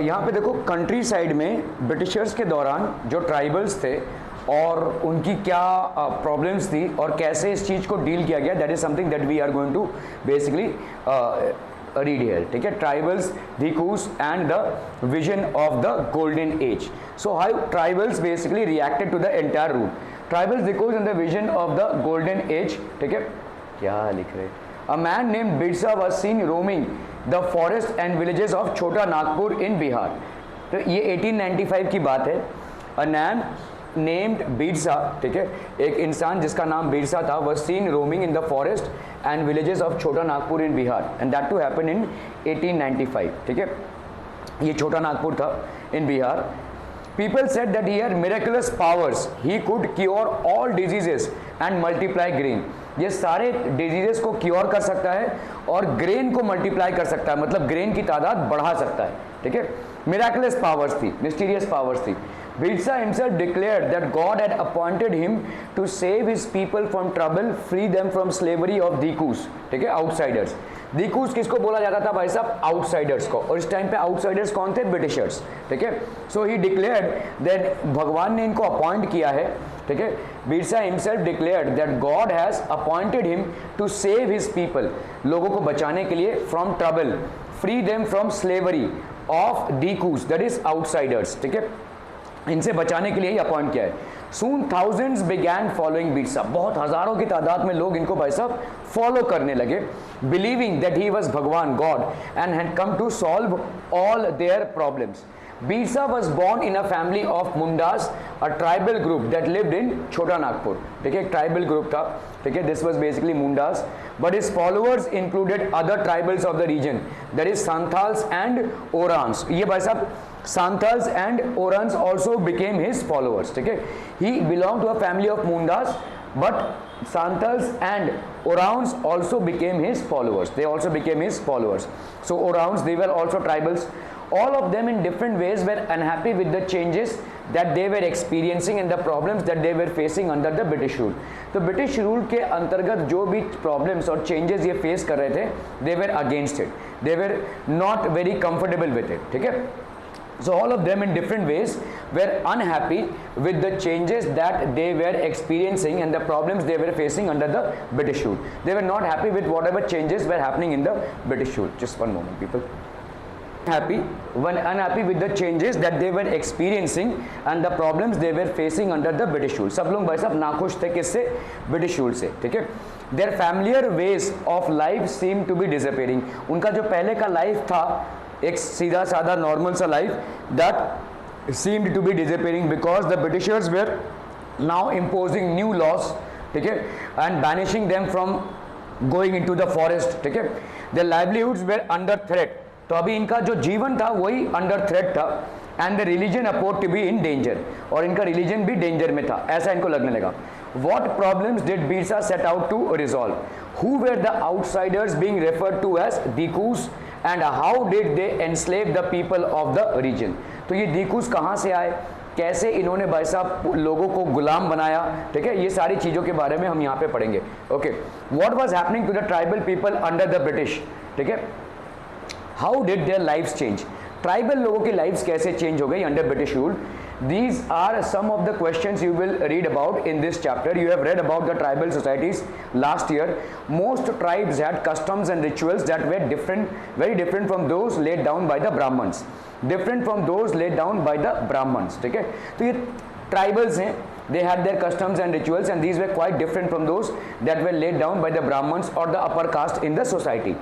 यहाँ पे देखो कंट्री साइड में ब्रिटिशर्स के दौरान जो ट्राइबल्स थे और उनकी क्या प्रॉब्लम्स थी और कैसे इस चीज़ को डील किया गया, that is something that we are going to basically read here. ठीक है, tribals, dikus and the vision of the golden age. So how tribals basically reacted to the entire route. Tribals, dikus and the vision of the golden age. ठीक है, क्या लिख रहे. A man named Birsa was seen roaming the forest and villages of छोटा Nagpur in Bihar. तो ये 1895 की बात है. A man named Birsa, ठीक है, एक इंसान जिसका नाम बिरसा था, was seen roaming in the forest and villages of छोटा Nagpur in Bihar, and that too happened in 1895. ठीक है, ये छोटा नागपुर था in Bihar. People said that he had miraculous powers. He could cure all diseases and multiply grain. ये सारे diseases को cure कर सकता है और ग्रेन को मल्टीप्लाई कर सकता है, मतलब ग्रेन की तादाद बढ़ा सकता है. ठीक है, मिराकुलस पावर्स थी, मिस्टीरियस पावर्स थी. Birsa himself declared that God had appointed him to save his people from trouble, free them from slavery of Dhikus. ठीक है, आउटसाइडर्स. Dhikus किसको बोला जाता था भाई साहब? आउटसाइडर्स को. और इस टाइम पे आउटसाइडर्स कौन थे? ब्रिटिशर्स. ठीक है, सो ही डिक्लेयर्ड दैट भगवान ने इनको अपॉइंट किया है. ठीक है, Birsa himself declared that God has appointed him to save his people, लोगों को बचाने के लिए, from trouble, free them from slavery of Dhikus, that is outsiders. ठीक है, इनसे बचाने के लिए ही अपॉइंट किया है. Soon thousands began following Birsa. बहुत हजारों की तादाद में लोग इनको भाई साहब फॉलो करने लगे, believing that he was भगवान, God, and had come to solve all their problems. Birsa was born in a family of Mundas, a tribal group that lived in छोटा नागपुर. ठीक है, एक ट्राइबल ग्रुप था. ठीक है, this was basically Mundas, but his followers included other tribals of the region, that is Santals and Orans. ये भाई साहब Santals and Orans also became his followers. ठीक है, he belonged to a family of Mundas, but Santals and Orans also became his followers. They also became his followers. So Orans, they were also tribals. All of them in different ways were unhappy with the changes that they were experiencing and the problems that they were facing under the British rule. तो British rule के अंतर्गत जो भी problems और changes ये face कर रहे थे, they were against it. They were not very comfortable with it. ठीक है, so all of them in different ways were unhappy with the changes that they were experiencing and the problems they were facing under the British rule. They were not happy with whatever changes were happening in the British rule. Just one moment, people. Unhappy with the changes that they were experiencing and the problems they were facing under the British rule. सब लोग भाई साहब नाखुश थे किससे? British rule से. ठीक है, their familiar ways of life seemed to be disappearing. उनका जो पहले का लाइफ था, एक सीधा साधा नॉर्मल सा life, that seemed to be disappearing because the Britishers were now imposing new laws. ठीक है, and banishing them from going into the forest. ठीक है, their livelihoods were under threat. तो अभी इनका जो जीवन था वही अंडर थ्रेट था. And the religion appeared to be in danger, और इनका रिलीजन भी डेंजर में था, ऐसा इनको लगने लगा. What problems did Birsa set out to resolve? Who were the outsiders being referred to as Dhikus and how did they enslave the people of the region? तो ये Dhikus कहाँ से आए, कैसे इन्होंने भाई साहब लोगों को गुलाम बनाया? ठीक है, ये सारी चीज़ों के बारे में हम यहाँ पे पढ़ेंगे. Okay, what was happening to the tribal people under the British? ठीक है, how did their lifes change? Tribal लोगों की लाइफ्स कैसे चेंज हो गई under British rule? These are some of the questions you will read about in this chapter. You have read about the tribal societies last year. Most tribes had customs and rituals that were different, very different from those laid down by the Brahmins. Different from those laid down by the Brahmins. ठीक है, तो ये tribals हैं. They had their customs and rituals, and these were quite different from those that were laid down by the Brahmins or the upper caste in the society.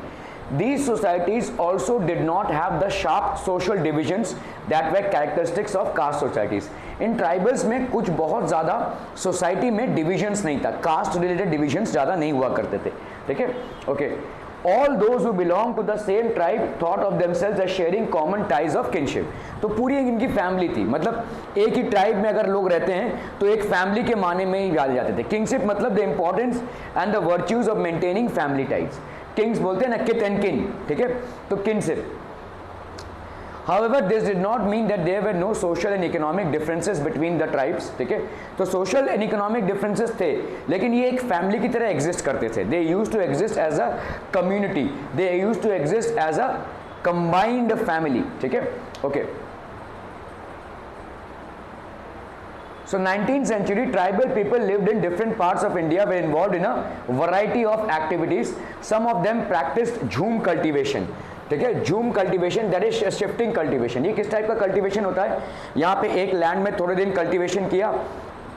These societies also did not have the sharp social divisions that were characteristics of caste societies. In tribals में कुछ बहुत ज़्यादा society में divisions नहीं था, caste related divisions ज़्यादा नहीं हुआ करते थे. ठीक है, okay. All those who belong to the same tribe thought of themselves as sharing common ties of kinship. तो पूरी इनकी फैमिली थी, मतलब एक ही ट्राइब में अगर लोग रहते हैं तो एक फैमिली के माने में ही डाले जाते थे. किंगशिप मतलब the importance and the virtues of maintaining family ties. Kings बोलते हैं ना, किथ एंड किन. ठीक है, तो kinship. However, this did not mean that there were no social and economic differences between the tribes. ठीक है, तो social and economic differences थे, लेकिन ये एक फैमिली की तरह एग्जिस्ट करते थे. They used to exist as a community. They used to exist as a combined family, ठीक है, okay. So 19th century tribal people lived in different parts of India, were involved in a variety of activities. Some of them practiced झूम cultivation, ठीक है, झूम cultivation that is shifting cultivation. ये किस type का cultivation होता है, यहाँ पे एक लैंड में थोड़े दिन कल्टीवेशन किया,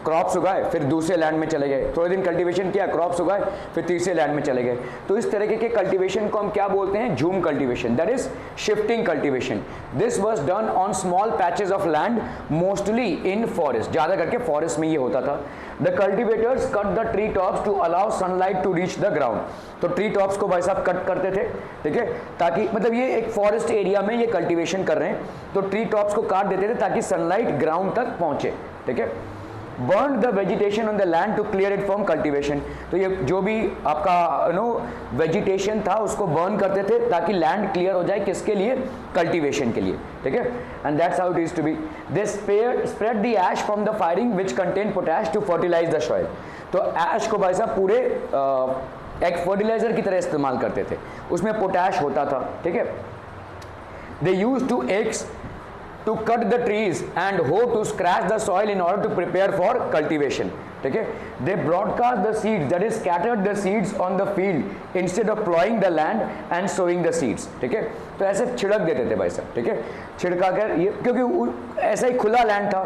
क्रॉप्स उगाए, फिर दूसरे लैंड में चले गए, थोड़े दिन कल्टीवेशन किया, क्रॉप्स उगाए, फिर तीसरे लैंड में चले गए। तो इस तरीके के कल्टीवेशन को हम क्या बोलते हैं, jhum cultivation, that is shifting cultivation. This was done on small patches of land, mostly in forest, ज़्यादा करके फॉरेस्ट में ये होता था। The cultivators cut the tree tops to allow sunlight to reach the ground. तो ट्री टॉप्स को भाई साहब कट करते थे, ठीक है, ताकि मतलब ये एक फॉरेस्ट एरिया में ये कल्टीवेशन कर रहे हैं, तो ट्री टॉप्स को काट देते थे ताकि सनलाइट ग्राउंड तक पहुंचे, ठीक है। Burn the vegetation on the land to clear it from cultivation. तो ये जो भी आपका वेजिटेशन था उसको बर्न करते थे ताकि लैंड क्लियर हो जाए, किसके लिए, कल्टीवेशन के लिए, ठीक है। And that's how it is to be. They spread the ash from the firing which contain potash to fertilise the soil. तो ऐश को भाई साहब पूरे एक फर्टिलाइजर की तरह इस्तेमाल करते थे, उसमें पोटैश होता था, ठीक है। They used to axe to cut the trees and hoe to scratch the soil in order to prepare for cultivation, ठीक है। They broadcast the seeds, that is scattered the seeds on the field instead of plowing the land and sowing the seeds, ठीक है। तो ऐसे छिड़क देते थे भाई साहब, ठीक है, छिड़का कर ये, क्योंकि ऐसा ही खुला लैंड था।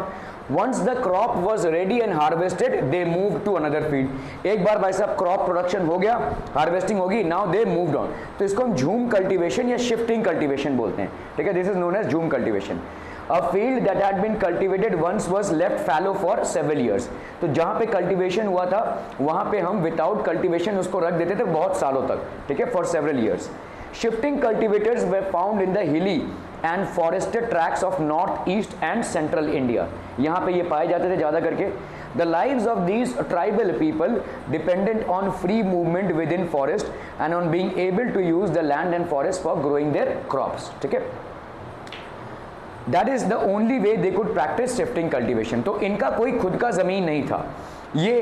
Once the crop was ready and harvested, they moved to another field। एक बार भाई साहब क्रॉप प्रोडक्शन हो गया, हार्वेस्टिंग होगी, now they moved on। तो इसको हम झूम कल्टीवेशन या शिफ्टिंग कल्टीवेशन बोलते हैं, ठीक है। दिस इज नोन एज झूम cultivation. A field that had been cultivated once was left fallow for several years। तो जहाँ पे कल्टीवेशन हुआ था वहाँ पे हम विदाउट कल्टीवेशन उसको रख देते थे बहुत सालों तक, ठीक है, for several years. Shifting cultivators way found in the hilly and forested tracks of north east and central India. यहाँ पे ये पाए जाते थे ज़्यादा करके। The lives of these tribal people dependent on free movement within forest and on being able to use the land and forest for growing their crops, ठीक है। That is the only way they could practice shifting cultivation। तो इनका कोई खुद का ज़मीन नहीं था, ये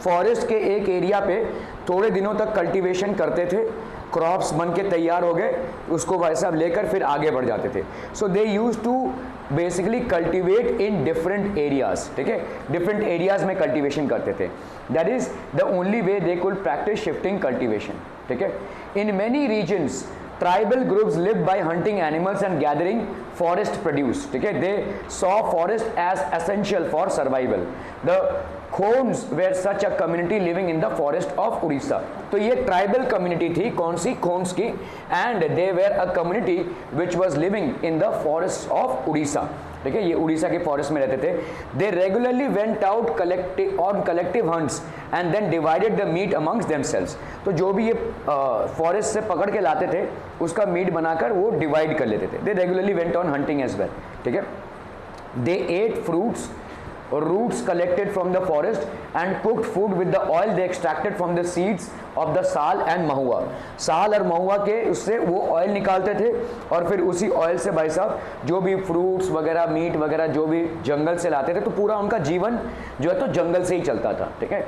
फॉरेस्ट के एक एरिया पे थोड़े दिनों तक कल्टीवेशन करते थे, क्रॉप्स बन के तैयार हो गए, उसको भाई साहब लेकर फिर आगे बढ़ जाते थे। So they used to basically cultivate in different areas, ठीक है, डिफरेंट एरियाज में कल्टीवेशन करते थे। That is the only way they could practice shifting cultivation, ठीक है। In many regions tribal groups live by hunting animals and gathering forest produce, ठीक है। they saw forest as essential for survival। the Khons were such a community living in the forest of Odisha। तो ये tribal community थी, कौन सी, खोन्स की, and they were a community which was living in the forest of Orissa, ठीक है, ये उड़ीसा के फॉरेस्ट में रहते थे। They regularly went out collective hunts and then divided the meat amongst themselves. तो जो भी ये फॉरेस्ट से पकड़ के लाते थे उसका मीट बनाकर वो डिवाइड कर लेते थे। They regularly went on hunting as well, ठीक है। They ate fruits roots collected from the forest and cooked food with the oil they extracted from the seeds of the साल and महुआ। साल और महुआ के उससे वो ऑयल निकालते थे और फिर उसी ऑयल से भाई साहब जो भी फ्रूट्स वगैरह, मीट वगैरह जो भी जंगल से लाते थे, तो पूरा उनका जीवन जो है तो जंगल से ही चलता था, ठीक है।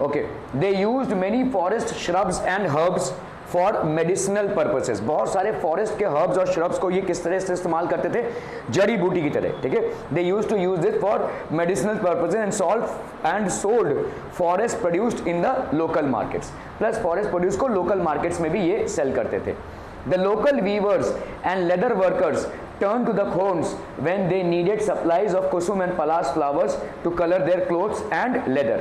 Okay, they used many forest shrubs and herbs for medicinal purposes. बहुत सारे फॉरेस्ट के हर्ब्स और श्रब्स को ये किस तरह से इस्तेमाल करते थे, जड़ी बूटी की तरह, ठीक है। They used to use this for medicinal purposes and solve and sold forest produced in the local markets. Plus forest produce को लोकल मार्केट्स में भी ये सेल करते थे। The local weavers and leather workers turned to the Khons when they needed supplies of kusum and palas flowers to color their clothes and leather,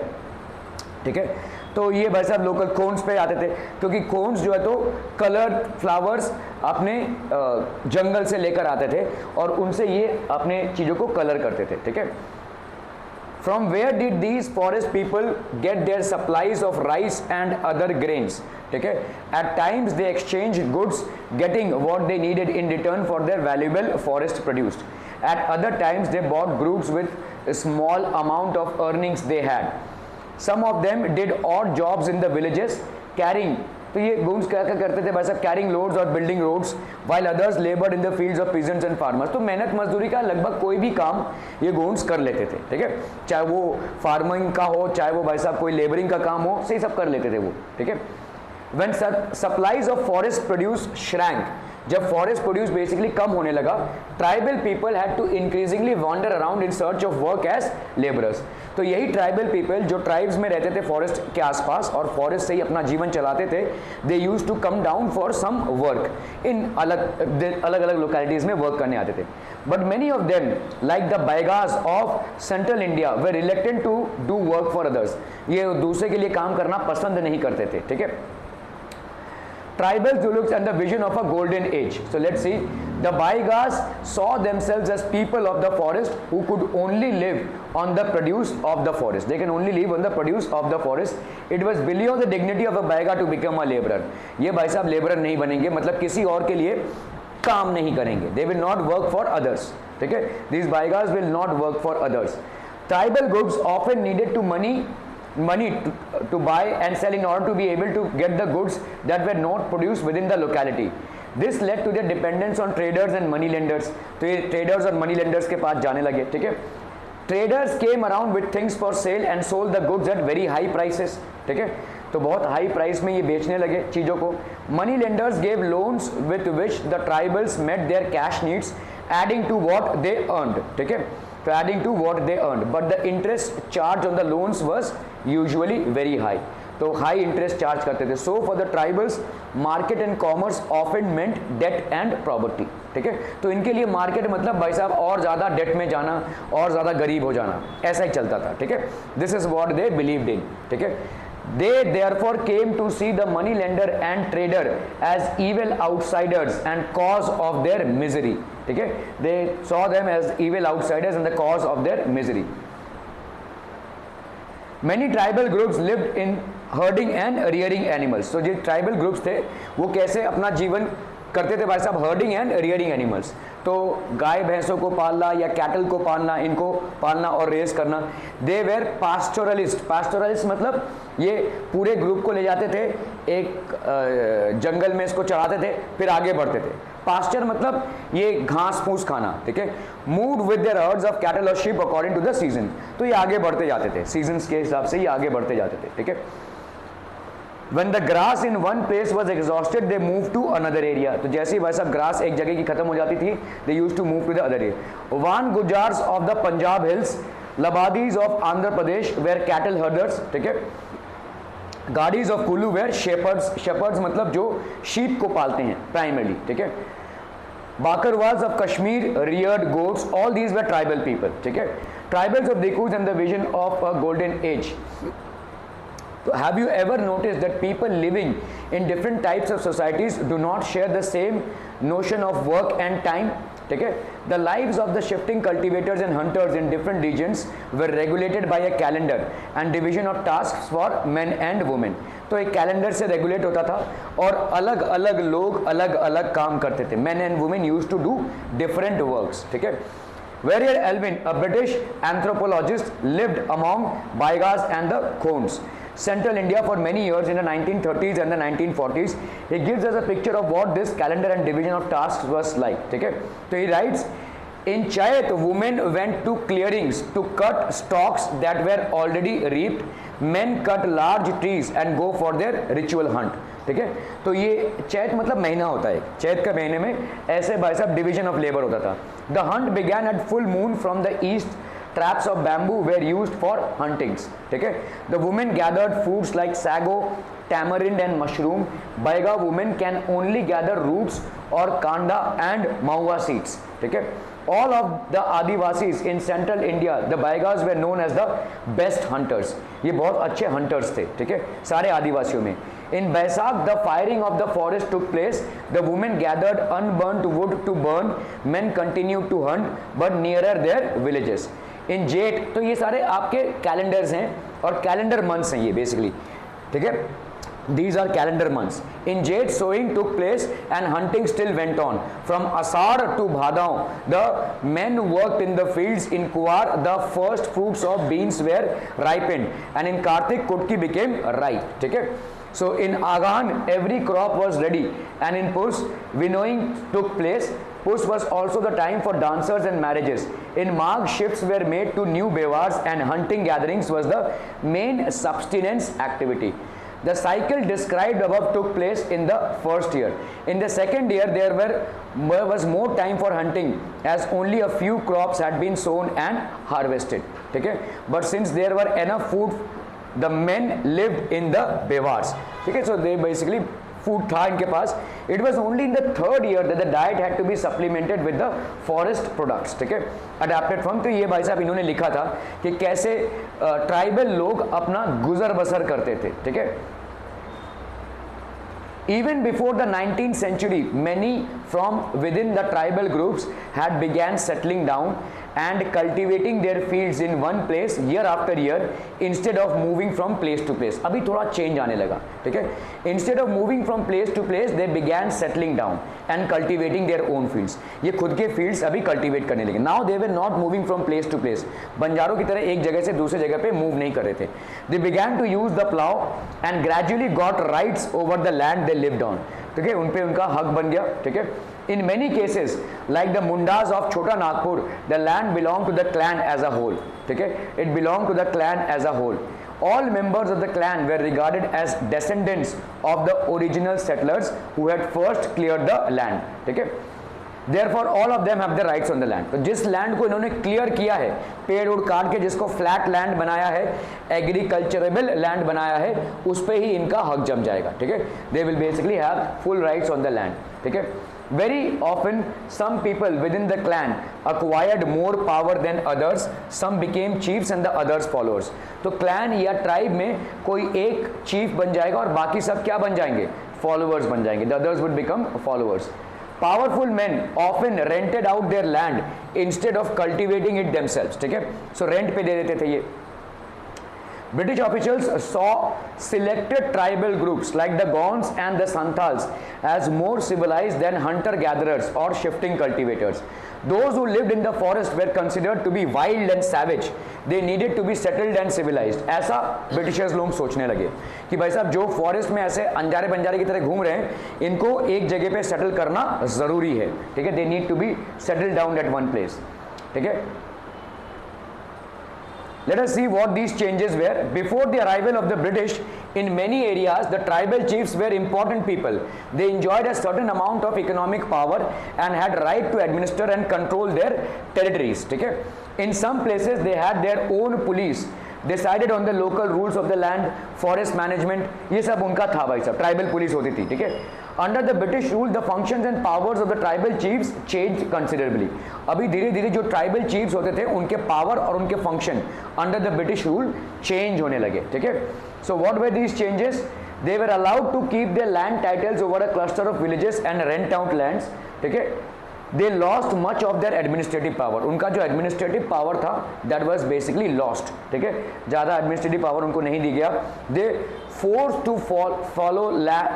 ठीक है। तो ये भाई साहब लोकल खोन्स पे आते थे, क्योंकि खोन्स जो है तो कलर फ्लावर्स अपने जंगल से लेकर आते थे और उनसे ये अपने चीज़ों को कलर करते थे, ठीक है। From where did these forest people get their supplies of rice and other grains, ठीक है। At times they exchanged goods, getting what they needed in return for their valuable forest produced. At other times they bought goods with a small amount of earnings they had. Some of them did odd jobs in the villages carrying, तो ये goods क्या क्या करते थे भाई साहब, carrying loads और building roads, while others labored in the fields of peasants and farmers। तो मेहनत मजदूरी का लगभग कोई भी काम ये गुड्स कर लेते थे, ठीक है, चाहे वो फार्मिंग का हो, चाहे वो भाई साहब कोई लेबरिंग का काम हो, सही सब कर लेते थे वो, ठीक है। When supplies of forest produce shrank, जब फॉरेस्ट प्रोड्यूस बेसिकली कम होने लगा, tribal people had to increasingly wander around in search of work as labourers. तो यही ट्राइबल पीपल जो ट्राइब्स में रहते थे फॉरेस्ट के आसपास और फॉरेस्ट से ही अपना जीवन चलाते थे, they used to come down for some work इन अलग अलग लोकेलिटीज में वर्क करने आते थे। But many of them like the Baigas of central India were reluctant to do work for others, ये दूसरे के लिए काम करना पसंद नहीं करते थे, ठीक है। Tribals who looked at the vision of a golden age. So let's see, the Baigas saw themselves as people of the forest who could only live on the produce of the forest. They can only live on the produce of the forest. It was below the dignity of a Baiga to become a laborer. ये भाई साहब labourer नहीं बनेंगे, मतलब किसी और के लिए काम नहीं करेंगे. They will not work for others. ठीक है, these Baigas will not work for others. Tribal groups often needed money to buy and sell in order to be able to get the goods that were not produced within the locality. This led to their dependence on traders and money lenders. तो ये traders और money lenders के पास जाने लगे, ठीक है। Traders came around with things for sale and sold the goods at very high prices, ठीक है। तो बहुत हाई प्राइस में ये बेचने लगे चीज़ों को। Money lenders gave loans with which the tribals met their cash needs, adding to what they earned, ठीक है। तो adding to what they earned, but the interest charged on the loans was usually very high. तो high interest charge करते थे. So for the tribals market and commerce often meant debt and property. ठीक है, तो इनके लिए market मतलब भाई साहब और ज़्यादा डेट में जाना और ज़्यादा गरीब हो जाना, ऐसा ही चलता था. ठीक है, this is what they believed in. ठीक है, they therefore came to see the money lender and trader as evil outsiders and cause of their misery. ठीक है, they saw them as evil outsiders and the cause of their misery. Many tribal groups lived in herding and rearing animals. तो जो tribal groups थे वो कैसे अपना जीवन करते थे भाई साहब, हर्डिंग एंड रियरिंग एनिमल्स. तो गाय भैंसों को पालना या कैटल को पालना, इनको पालना और रेस करना. They were पास्टोरलिस्ट. पास्टोरलिस्ट मतलब ये पूरे ग्रुप को ले जाते थे, एक जंगल में इसको चढ़ाते थे, फिर आगे बढ़ते थे. पास्चर मतलब ये घास फूस खाना. ठीक है, move with their herds of cattle और sheep according to the season. तो ये आगे बढ़ते जाते थे, सीजन्स के हिसाब से ये आगे बढ़ते जाते थे. ठीक है, When the grass in one place was exhausted, they moved to another area. तो जैसे ही भाई साहब ग्रास एक जगह की खत्म हो जाती थी, they used to move to the other area. Van Gujars of the Punjab hills, Labadis of Andhra Pradesh were cattle herders. ठीक है, Gadis of Kulu were shepherds. Shepherds मतलब जो sheep को पालते हैं primarily. ठीक है, Bakarwas of Kashmir reared goats. All these were tribal people. ठीक है, tribals of Dikus and the vision of a golden age. So have you ever noticed that people living in different types of societies do not share the same notion of work and time? ठीक है, the lives of the shifting cultivators and hunters in different regions were regulated by a calendar and division of tasks for men and women. तो एक calendar से regulate होता था और अलग अलग लोग अलग अलग काम करते थे. men and women used to do different works. ठीक है, Warrior Alvin, a British anthropologist, lived among Baigas and the Khons, Central India for many years in the 1930s and the 1940s. He gives us a picture of what this calendar and division of tasks was like. ठीक है, तो he writes, in Chait, women went to clearings to cut stalks that were already reaped. Men cut large trees and go for their ritual hunt. ठीक है, तो ये चैत मतलब महीना होता है. चैत के महीने में ऐसे भाई साहब डिवीजन ऑफ लेबर होता था. The Hunt began at full moon from the east. Traps of bamboo were used for huntings. ठीक है, the women gathered foods like sago, tamarind and mushroom. Baiga women can only gather roots or kanda and maua seeds. ठीक है, all of the Adivasis in central India, the Baigas were known as the best hunters. ये बहुत अच्छे hunters थे. ठीक है, सारे आदिवासियों में. In Baisakh, the firing of the forest took place. The women gathered unburnt wood to burn. Men continued to hunt, but nearer their villages. In jet, तो ये सारे आपके कैलेंडर्स हैं और कैलेंडर मंथ्स हैं ये बेसिकली. ठीक है, these are calendar months. In Jait, sowing took place and hunting still went on. From Asar to Bhadau, the men worked in the fields. In Kuar, the first fruits of beans were ripened, and in Kartik, Kutki became ripe. ठीक है, so in Agan, every crop was ready, and in Purs, winnowing took place. Purs was also the time for dancers and marriages. In Magh, shifts were made to new bewars, and hunting gatherings was the main subsistence activity. The cycle described above took place in the first year. In the second year there was more time for hunting as only a few crops had been sown and harvested. ठीक है, but since there were enough food the men lived in the bewars. ठीक है, so they basically food था इनके पास. It was only in the third year that the diet had to be supplemented with the forest products. ठीक है, adapted from. तो ये भाई साहब इन्होंने लिखा था कि कैसे ट्राइबल लोग अपना गुजर बसर करते थे. ठीक है, even before the 19th century many from within the tribal groups had began settling down and cultivating their fields in one place year after year instead of moving from place to place. अभी थोड़ा change आने लगा. ठीक है, instead of moving from place to place they began settling down and cultivating their own fields. ये खुद के fields अभी cultivate करने लगे. Now they were not moving from place to place. बंजारों की तरह एक जगह से दूसरे जगह पे move नहीं कर रहे थे. They began to use the plow and gradually got rights over the land they lived on. ठीक है, उन पे उनका हक बन गया. ठीक है, in many cases like the Mundas of Chota Nagpur the land belonged to the clan as a whole. ठीक है, it belonged to the clan as a whole. All members of the clan were regarded as descendants of the original settlers who had first cleared the land. ठीक है, Therefore all of them have the rights on the land. तो जिस land को इन्होंने clear किया है, पेड़ उड़ काट के जिसको फ्लैट लैंड बनाया है, एग्रीकल्चरेबल लैंड बनाया है, उस पे ही इनका हक जम जाएगा. ठीक है, they will basically have full rights on the land. ठीक है, very often some people within the clan acquired more power than others. Some became chiefs and the others followers. तो क्लैन या ट्राइब में कोई एक चीफ बन जाएगा और बाकी सब क्या बन जाएंगे? फॉलोअर्स बन जाएंगे. The others would become followers. Powerful men often rented out their land instead of cultivating it themselves. ठीक है, so rent पे दे देते थे ये. British officials saw selected tribal groups like the Gonds and the Santals as more civilized than hunter-gatherers or shifting cultivators. Those who lived in the forest were considered to be wild and savage. They needed to be settled and civilized. ऐसा Britishers लोग सोचने लगे कि भाई साहब जो forest में ऐसे अंजारे बंजारे की तरह घूम रहे हैं, इनको एक जगह पे सेटल करना ज़रूरी है. ठीक है, they need to be settled down at one place. ठीक है, let us see what these changes were. Before the arrival of the British, in many areas the tribal chiefs were important people. They enjoyed a certain amount of economic power and had right to administer and control their territories. ठीक है, in some places they had their own police, decided on the local rules of the land, forest management. ये सब उनका था भाई साहब, tribal police होती थी. ठीक है, Under the British rule, the functions and powers of the tribal chiefs changed considerably. अभी धीरे धीरे जो ट्राइबल चीफ्स होते थे उनके पावर और उनके function under the British rule change होने लगे. ठीक है, so what were these changes? They were allowed to keep their land titles over a cluster of villages and rent out lands. ठीक है, they lost much of their administrative power. उनका जो administrative power था that was basically lost. ठीक है, ज़्यादा administrative power उनको नहीं दी गया. They forced to follow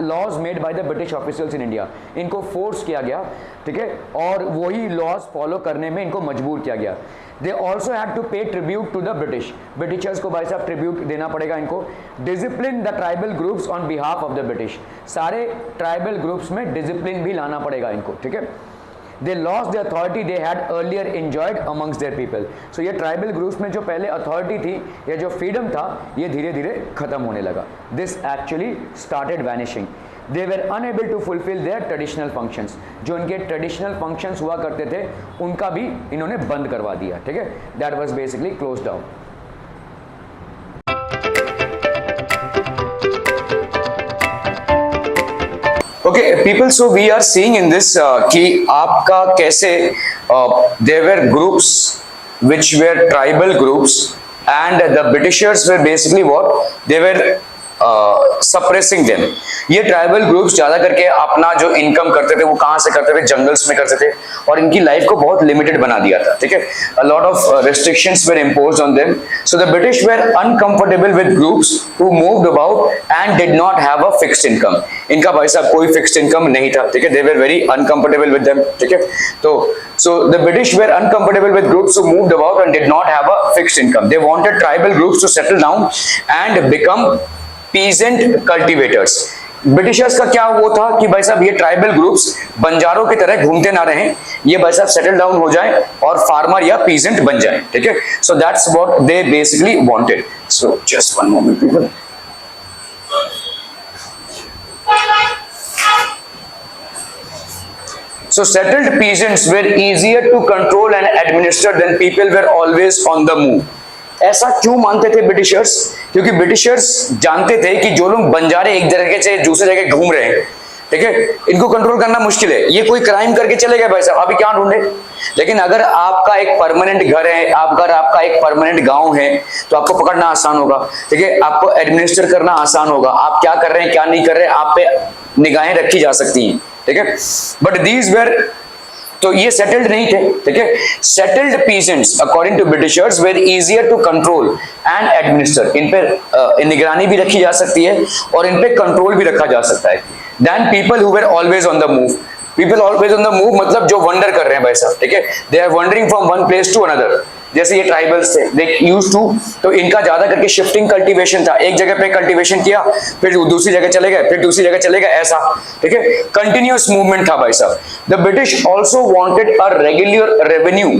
laws made by the British officials in India. इनको force किया गया. ठीक है, और वही laws follow करने में इनको मजबूर किया गया. They also had to pay tribute to the British. Britishers को भाई साहब tribute देना पड़ेगा इनको. Discipline the tribal groups on behalf of the British. सारे tribal groups में discipline भी लाना पड़ेगा इनको. ठीक है, They lost the authority they had earlier enjoyed amongst their people. So ये tribal groups में जो पहले authority थी या जो freedom था, ये धीरे धीरे खत्म होने लगा. This actually started vanishing. They were unable to fulfill their traditional functions. जो इनके traditional functions हुआ करते थे, उनका भी इन्होंने बंद करवा दिया. ठीक है, that was basically closed down. Okay, people, so we are seeing in this कि आपका कैसे there were groups which were tribal groups and the Britishers were basically what? They were suppressing them. ये ट्राइबल ग्रुप्स ज़्यादा करके अपना जो income करते थे वो कहाँ से करते थे? जंगल्स में करते थे और इनकी लाइफ को बहुत लिमिटेड बना दिया था. ठीक है, a lot of restrictions were imposed on them. So the British were uncomfortable with groups who moved about and did not have a fixed income. इनका भाई साहब कोई fixed income नहीं था. ठीक है, they were very uncomfortable with them. ठीक है, तो so the British were uncomfortable with groups who moved about and did not have a fixed income. They wanted tribal groups to settle down and become peasant cultivators. Britishers का क्या वो था कि भाई साहब ये ट्राइबल ग्रुप्स बंजारों की तरह घूमते ना रहें, ये भाई साहब सेटल डाउन हो जाए और फार्मर या पीजेंट बन जाए. ठीक है, so that's what they basically wanted. So just one moment people. So settled peasants were easier to control and administer than people were always on the move. ऐसा क्यों मानते थे ब्रिटिशर्स? क्योंकि ब्रिटिशर्स जानते थे कि जो लोग बंजारे एक जगह से दूसरे जगह घूम रहे हैं, ठीक है, इनको कंट्रोल करना मुश्किल है, ये कोई क्राइम करके चले गए भाई साहब, अभी क्या ढूंढे। लेकिन अगर आपका एक परमानेंट घर है, आपका एक परमानेंट गांव है, तो आपको पकड़ना आसान होगा, ठीक है, आपको एडमिनिस्टर करना आसान होगा, आप क्या कर रहे हैं क्या नहीं कर रहे हैं आप पे निगाहें रखी जा सकती हैं, ठीक है। बट दीज वेर, तो ये सेटल्ड नहीं थे, ठीक है। Settled peasants according to Britishers were easier to control and administer, इन पे निगरानी भी रखी जा सकती है और इन पे कंट्रोल भी रखा जा सकता है, then people who were always on the move. People always on the move मतलब जो वंडर कर रहे हैं भाई साहब, ठीक है, they are wandering from one place to another. जैसे ये ट्राइबल्स थे, दे यूज्ड टू, तो इनका ज्यादा करके शिफ्टिंग कल्टीवेशन था, एक जगह पे कल्टीवेशन किया फिर दूसरी जगह चले गए, फिर दूसरी जगह चले गए, ऐसा, ठीक है, कंटिन्यूअस मूवमेंट था भाई साहब। The British also wanted a regular revenue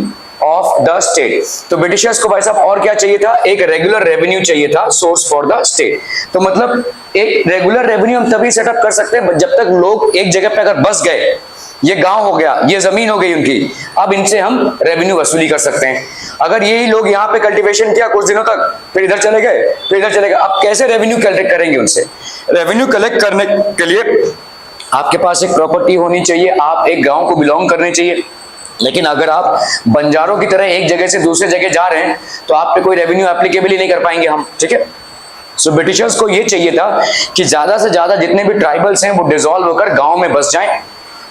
of the state. तो ब्रिटिशर्स को भाई साहब और क्या चाहिए था? एक रेगुलर रेवेन्यू चाहिए था, सोर्स फॉर द स्टेट। तो मतलब एक रेगुलर रेवेन्यू हम तभी सेटअप कर सकते हैं जब तक लोग एक जगह पे अगर बस गए, ये गांव हो गया, ये जमीन हो गई उनकी, अब इनसे हम रेवेन्यू वसूली कर सकते हैं। अगर यही लोग यहाँ पे कल्टीवेशन किया कुछ दिनों तक, फिर इधर चले गए, फिर इधर चले गए, अब कैसे रेवेन्यू कलेक्ट करेंगे उनसे? रेवेन्यू कलेक्ट करने के लिए आपके पास एक प्रॉपर्टी होनी चाहिए, आप एक गांव को बिलोंग करने चाहिए। लेकिन अगर आप बंजारों की तरह एक जगह से दूसरे जगह जा रहे हैं तो आप पे कोई रेवेन्यू एप्लीकेबल ही नहीं कर पाएंगे हम, ठीक है। सो ब्रिटिशर्स को ये चाहिए था कि ज्यादा से ज्यादा जितने भी ट्राइबल्स हैं वो डिसॉल्व होकर गांव में बस जाएं,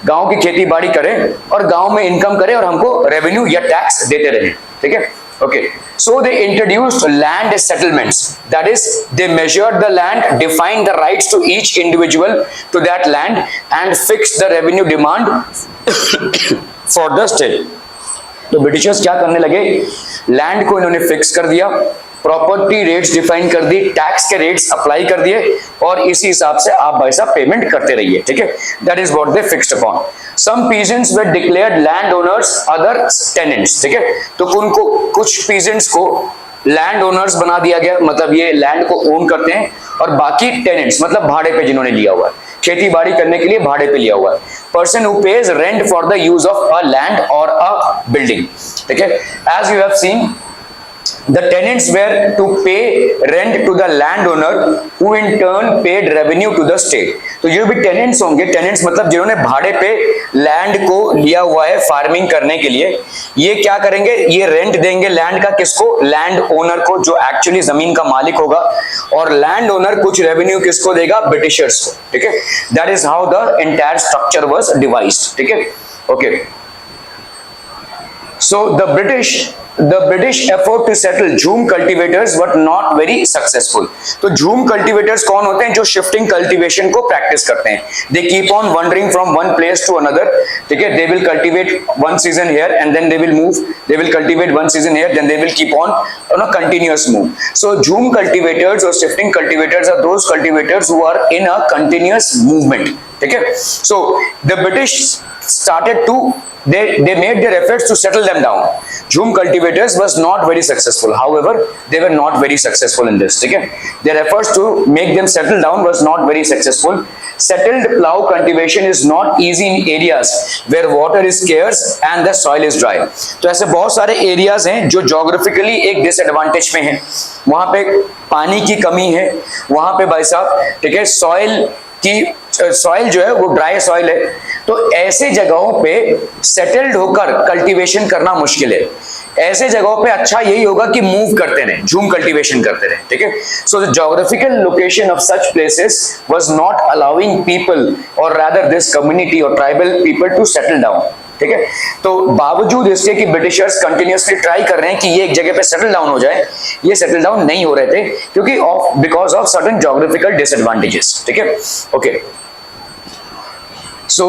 गांव की खेती बाड़ी करें और गांव में इनकम करें और हमको रेवेन्यू या टैक्स देते रहें, ठीक है। Okay, so they introduced land settlements. That is, they measured the land, defined the rights to each individual to that land, and fixed the revenue demand for the state. तो Britishers क्या करने लगे? Land को इन्होंने fix कर दिया, property rates define कर दी, tax के रेट्स अप्लाई कर दिए और इसी हिसाब से आप भाई साहब पेमेंट करते रहिए, ठीक है। That is what they fixed upon. Some peasants were declared land owners, other tenants, ठीक है। तो उनको कुछ पीजेंट्स को लैंड ओनर्स बना दिया गया, मतलब ये लैंड को ओन करते हैं, और बाकी टेनेंट्स मतलब भाड़े पे जिन्होंने लिया हुआ है, खेती बाड़ी करने के लिए भाड़े पे लिया हुआ है। Person who pays rent for the use of a land और अ बिल्डिंग, ठीक है। As you have seen, the tenants were to pay rent to the landowner who in turn paid revenue to the state। तो जो भी tenants होंगे, tenants मतलब जिन्होंने भाड़े पे लैंड को लिया हुआ है फार्मिंग करने के लिए, ये क्या करेंगे? ये रेंट देंगे लैंड का, किसको? लैंड ओनर को, जो एक्चुअली जमीन का मालिक होगा, और लैंड ओनर कुछ रेवेन्यू किसको देगा? ब्रिटिशर्स को, ठीक है। That is how the entire structure was devised, ठीक है। Okay, so the British effort to settle Jhum cultivators were not very successful। तो Jhum cultivators कौन होते हैं? जो shifting cultivation को practice करते हैं। They keep on wandering from one place to another, ठीक है। They will cultivate one season here and then they will move, they will cultivate one season here, then they will keep on a continuous move। So Jhum cultivators or shifting cultivators are those cultivators who are in a continuous movement, ठीक है। So the British started to they made their efforts to settle them down। Jhum cultivators was not very successful, however they were not very successful in this, ठीक है। Their efforts to make them settle down was not very successful। Settled plough cultivation is not easy in areas where water is scarce and the soil is dry। तो ऐसे बहुत सारे areas हैं जो geographically एक disadvantage में हैं, वहां पे पानी की कमी है, वहां पे भाई साहब, ठीक है, सॉइल जो है वो ड्राई सॉइल है। तो ऐसे जगहों पे सेटल्ड होकर कल्टीवेशन करना मुश्किल है। ऐसे जगहों पे अच्छा यही होगा कि मूव करते रहे, झूम कल्टीवेशन करते रहे, ठीक है। So the geographical location of such places was not allowing people और रादर दिस कम्युनिटी और tribal people to settle down, ठीक है। तो बावजूद इसके कि ब्रिटिशर्स कंटिन्यूअसली ट्राई कर रहे हैं कि ये एक जगह पे सेटल डाउन हो जाए, ये सेटल डाउन नहीं हो रहे थे क्योंकि because of certain geographical disadvantages, ठीक है। ओके, सो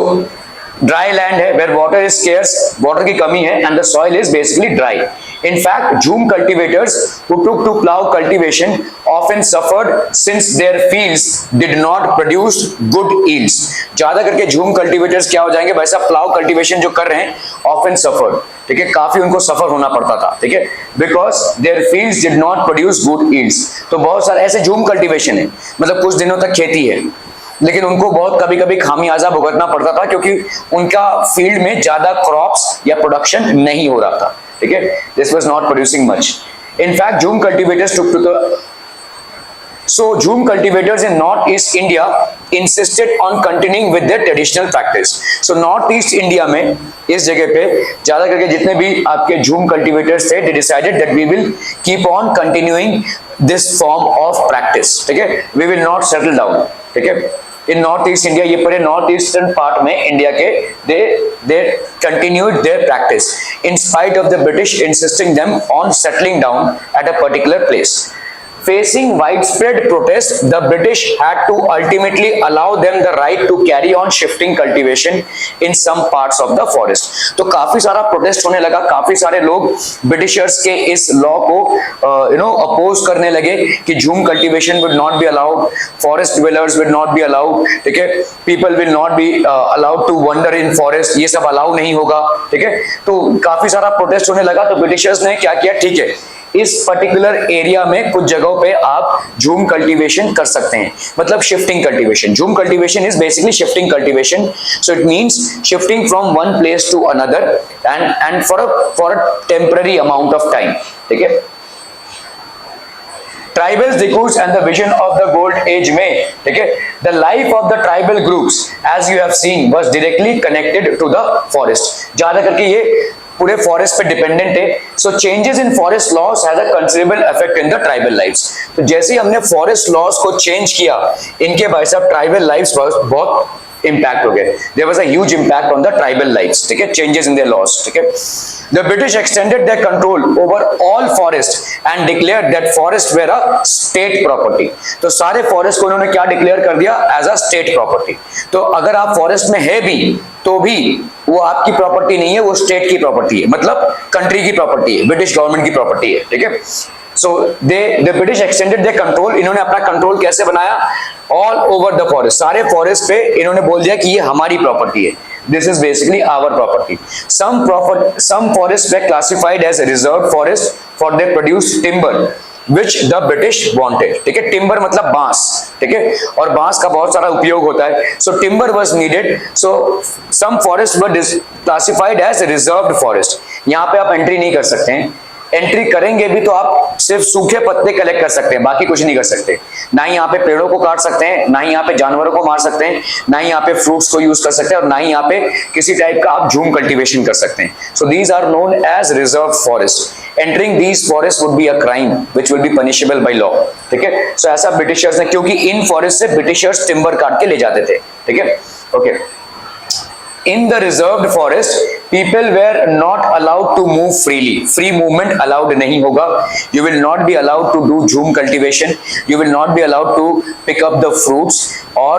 ड्राई लैंड है, where water is scarce, water की कमी है, and the soil is basically dry. In fact, Jhum cultivators who took to plough cultivation often suffered since their fields did not produce good yields। ज्यादा करके Jhum cultivators क्या हो जाएंगे भाई साहब? plough cultivation जो कर रहे हैं often suffered, ठीक है, काफी उनको सफर होना पड़ता था, ठीक है, because their fields did not produce good yields। तो बहुत सारे ऐसे Jhum cultivation है, मतलब कुछ दिनों तक खेती है, लेकिन उनको बहुत कभी कभी खामियाजा भुगतना पड़ता था क्योंकि उनका फील्ड में ज्यादा क्रॉप्स या प्रोडक्शन नहीं हो रहा था, ठीक है, this was not producing much. In fact jhum cultivators took to the So Jhum cultivators in Northeast India insisted on continuing with their traditional practice. So Northeast India में इस जगह पे ज्यादा करके जितने भी आपके Jhum cultivators थे, they decided that we will keep on continuing this form of practice. ठीक है, we will not settle down. ठीक है, in Northeast India, ये पूरे North Eastern part में इंडिया के they continued their practice in spite of the British insisting them on settling down at a particular place. Facing widespread protest, the British had to ultimately allow them the right to carry on shifting cultivation in some parts of the forest. तो काफी सारा protest होने लगा, काफी सारे लोग Britishers के इस लॉ को अपोज करने लगे कि jhum cultivation will not be allowed, forest dwellers will not be allowed, ठीक है, people will not be allowed to wander in forest, ये सब अलाउ नहीं होगा, ठीक है। तो काफी सारा प्रोटेस्ट होने लगा, तो ब्रिटिशर्स ने क्या किया, ठीक है, इस पर्टिकुलर एरिया में कुछ जगहों पे आप झूम कल्टीवेशन कर सकते हैं, मतलब shifting cultivation. Jhum cultivation is basically shifting cultivation, so it means shifting from one place to another and for a temporary amount of time, ठीक है। Tribal discourse and the vision of the gold age में, ठीक है, the life of the tribal groups as you have seen was directly connected to the forest. ज्यादा करके ये पूरे forest पे डिपेंडेंट है। So changes in forest loss has a considerable effect in the tribal lives. तो जैसे ही हमने forest loss को चेंज किया, इनके भाई साहब ट्राइबल लाइव्स पर बहुत इम्पैक्ट हो गए। There was a huge impact on the tribal lives, ठीक है, चेंजेस इन देयर लॉस, ठीक है। The British extended their control over all forest and declared that forests were a state property. तो सारे फॉरेस्ट को उन्होंने क्या डिक्लेयर कर दिया, एज अ स्टेट प्रॉपर्टी। तो अगर आप फॉरेस्ट में है भी तो भी वो आपकी प्रॉपर्टी नहीं है, वो स्टेट की प्रॉपर्टी है, मतलब कंट्री की प्रॉपर्टी है, ब्रिटिश गवर्नमेंट की प्रॉपर्टी है, ठीक है। So the British extended their control, इन्होंने अपना कंट्रोल कैसे बनाया, ऑल ओवर द फॉरेस्ट, सारे फॉरेस्ट पे इन्होंने बोल दिया कि ये हमारी प्रॉपर्टी है, this is basically our property. Some forests were classified as reserved forest for they produce timber which the British wanted, ठीक है, टिम्बर मतलब बांस, ठीक है, और बांस का बहुत सारा उपयोग होता है, so timber was needed, so some forests were classified as reserved forest. यहाँ पे आप एंट्री नहीं कर सकते हैं, एंट्री करेंगे भी तो आप सिर्फ सूखे पत्ते कलेक्ट कर सकते हैं, बाकी कुछ नहीं कर सकते। ना ही यहाँ पे पेड़ों को काट सकते हैं, ना ही यहाँ पे जानवरों को मार सकते हैं, ना ही यहाँ पे फ्रूट्स को यूज कर सकते हैं, और ना ही यहाँ पे किसी टाइप का आप झूम कल्टीवेशन कर सकते हैं। So these are known as reserve forest. Entering these forest would be a crime which will be punishable by law, ठीक है। सो ऐसा ब्रिटिशर्स ने, क्योंकि इन फॉरेस्ट से ब्रिटिशर्स टिम्बर काट के ले जाते थे, ठीक है, okay. In the reserved forest, people were not allowed to move freely. Free movement allowed नहीं होगा. You will not be allowed to do jhum cultivation. You will not be allowed to pick up the fruits or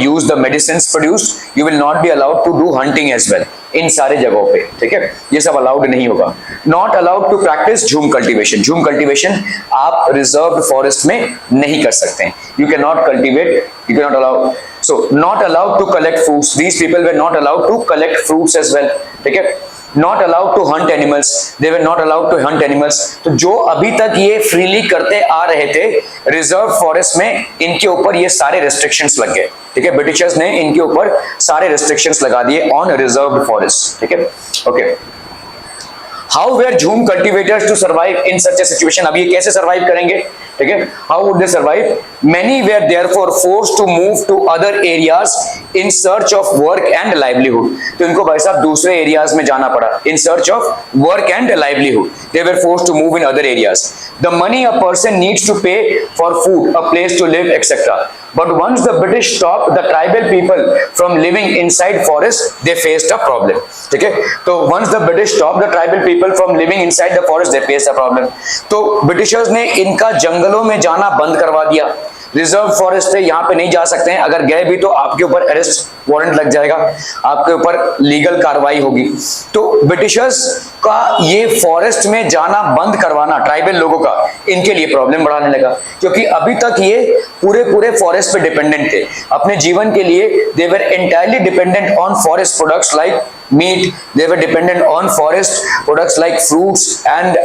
use the medicines produced. You will not be allowed to do hunting as well. इन सारे जगहों पे, ठीक है, ये सब allowed नहीं होगा। Not allowed to practice झूम कल्टीवेशन। झूम कल्टीवेशन आप रिजर्व्ड फॉरेस्ट में नहीं कर सकते हैं। You can not cultivate, you can not allow, so not allowed to collect fruits. These people were not allowed to collect fruits as well, ठीक है। not allowed to hunt animals. They were not allowed to hunt animals. तो जो अभी तक ये freely करते आ रहे थे रिजर्व फॉरेस्ट में, इनके ऊपर ये सारे रेस्ट्रिक्शंस लग गए, ठीक है। ब्रिटिशर्स ने इनके ऊपर सारे रेस्ट्रिक्शंस लगा दिए ऑन रिजर्व्ड फॉरेस्ट, ठीक है, ओके। How were झूम cultivators to survive in such a situation? अब ये कैसे survive करेंगे, ठीक है, how would they survive? Many were therefore forced to move to other areas in search of work and livelihood. तो इनको भाई साहब दूसरे एरियाज में जाना पड़ा in search of work and livelihood. They were forced to move in other areas. The money a person needs to pay for food, a place to live, etc. But once the British stopped the tribal people from living inside forest, they faced a problem, ठीक है। तो once the British stopped the tribal people from living inside the forest, they faced a problem. तो Britishers ने इनका जंगलों में जाना बंद करवा दिया। रिजर्व फॉरेस्ट है, यहाँ पे नहीं जा सकते हैं, अगर गए भी तो आपके ऊपर अरेस्ट वारंट लग जाएगा, आपके ऊपर लीगल कार्रवाई होगी। तो ब्रिटिशर्स का ये फॉरेस्ट में जाना बंद करवाना ट्राइबल लोगों का इनके लिए प्रॉब्लम बढ़ाने लगा, क्योंकि अभी तक ये पूरे फॉरेस्ट पे डिपेंडेंट थे अपने जीवन के लिए। They were entirely dependent on forest products like meat. They were dependent on forest products like fruits and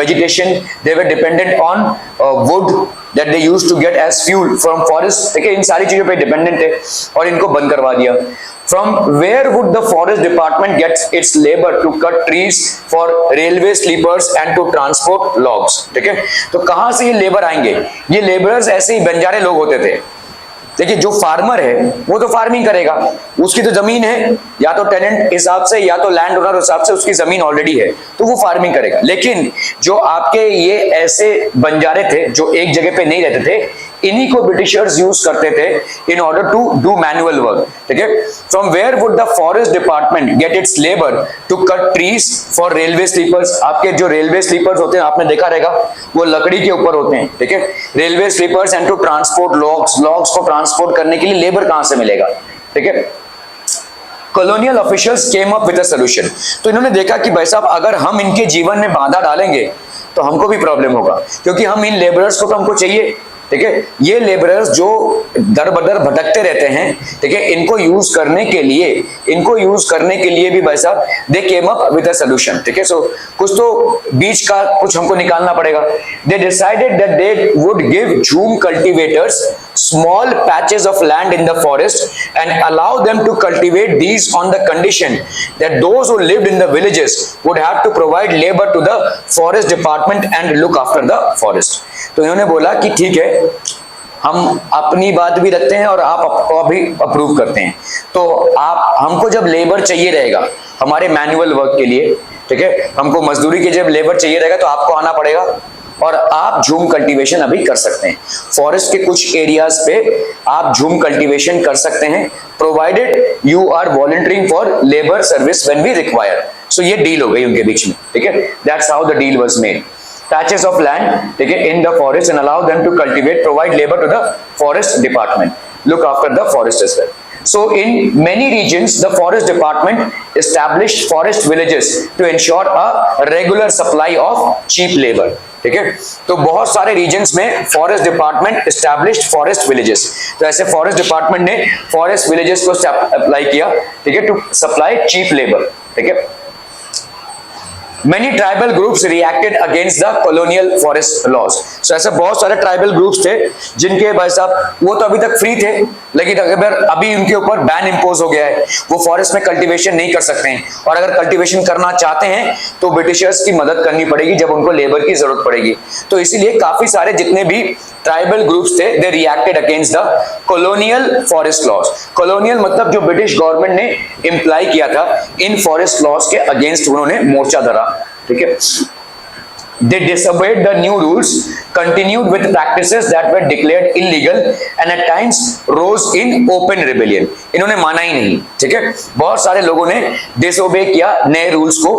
vegetation. They were dependent on wood, that they used to get as fuel from forest, ठीक है, इन सारी चीजों पे dependent थे और इनको बंद करवा दिया. From where would the forest department get its labor to cut trees for railway sleepers and to transport logs? ठीक है, तो कहां से ये लेबर आएंगे? ये लेबरर्स ऐसे ही बंजारे लोग होते थे. देखिए, जो फार्मर है वो तो फार्मिंग करेगा, उसकी तो जमीन है, या तो टेनेंट हिसाब से या तो लैंड ओनर हिसाब से उसकी जमीन ऑलरेडी है, तो वो फार्मिंग करेगा. लेकिन जो आपके ये ऐसे बंजारे थे जो एक जगह पे नहीं रहते थे, इन्हीं को ब्रिटिशर्स यूज करते थे in order to do manual work. ठीक है, from where would the forest department get its labour to cut trees for railway sleepers? आपके जो रेलवे स्लीपर्स होते हैं, आपने देखा रहेगा, वो लकड़ी के ऊपर होते हैं. ठीक है, railway sleepers and to transport logs, logs को ट्रांसपोर्ट करने के लिए लेबर कहां से मिलेगा? ठीक है, colonial officials came up with a solution. तो इन्होंने देखा कि भाई साहब, अगर हम इनके जीवन में बाधा डालेंगे तो हमको भी प्रॉब्लम होगा, क्योंकि हम इन लेबरर्स को तो हमको चाहिए. ठीक है, ये लेबरर्स जो दर बदर भटकते रहते हैं, ठीक है, इनको यूज करने के लिए भी भाई साहब they came up with a solution. ठीक है, सो कुछ तो बीच का कुछ हमको निकालना पड़ेगा. They decided that they would give झूम cultivators small patches of land in the forest and allow them to cultivate these on the condition that those who lived in the villages would have to provide labor to the forest department and look after the forest. तो इन्होंने बोला कि ठीक है, हम अपनी बात भी रखते हैं और आप आपको भी अप्रूव करते हैं. तो आप हमको जब लेबर चाहिए रहेगा हमारे मैनुअल वर्क के लिए, ठीक है, हमको मजदूरी के जब लेबर चाहिए रहेगा तो आपको आना पड़ेगा और आप झूम कल्टीवेशन अभी कर सकते हैं. फॉरेस्ट के कुछ एरियाज पे आप झूम कल्टीवेशन कर सकते हैं, provided you are volunteering for labour service when we require. So ये डील हो गई उनके बीच में. ठीक है, that's how the deal was made. Patches of land, ठीक है, in the forest and allow them to cultivate, provide labor to the forest department, look after the forest as well. So in many regions, the forest department established forest villages to ensure a regular supply of cheap labor. ठीक है, तो बहुत सारे regions में forest department established forest villages. तो ऐसे forest department ने forest villages को अप्लाई किया, ठीक है, टू सप्लाई चीप लेबर. ठीक है, Many tribal groups reacted against the colonial forest laws. So ऐसे बहुत सारे ट्राइबल ग्रुप्स थे जिनके भाई साहब वो तो अभी तक फ्री थे, लेकिन अगर अभी उनके ऊपर बैन इम्पोज हो गया है, वो फॉरेस्ट में कल्टीवेशन नहीं कर सकते हैं, और अगर कल्टीवेशन करना चाहते हैं तो ब्रिटिशर्स की मदद करनी पड़ेगी जब उनको लेबर की जरूरत पड़ेगी. तो इसीलिए काफी सारे जितने भी ट्राइबल ग्रुप्स थे, they reacted against the colonial forest laws. Colonial मतलब जो ब्रिटिश गवर्नमेंट ने इम्प्लाई किया था इन फॉरेस्ट लॉज के अगेंस्ट उन्होंने मोर्चा धरा. ठीक है, they disobeyed the new rules, continued with practices that were declared illegal and at times rose in open rebellion. इन्होंने माना ही नहीं. ठीक है, बहुत सारे लोगों ने disobey किया नए रूल्स को.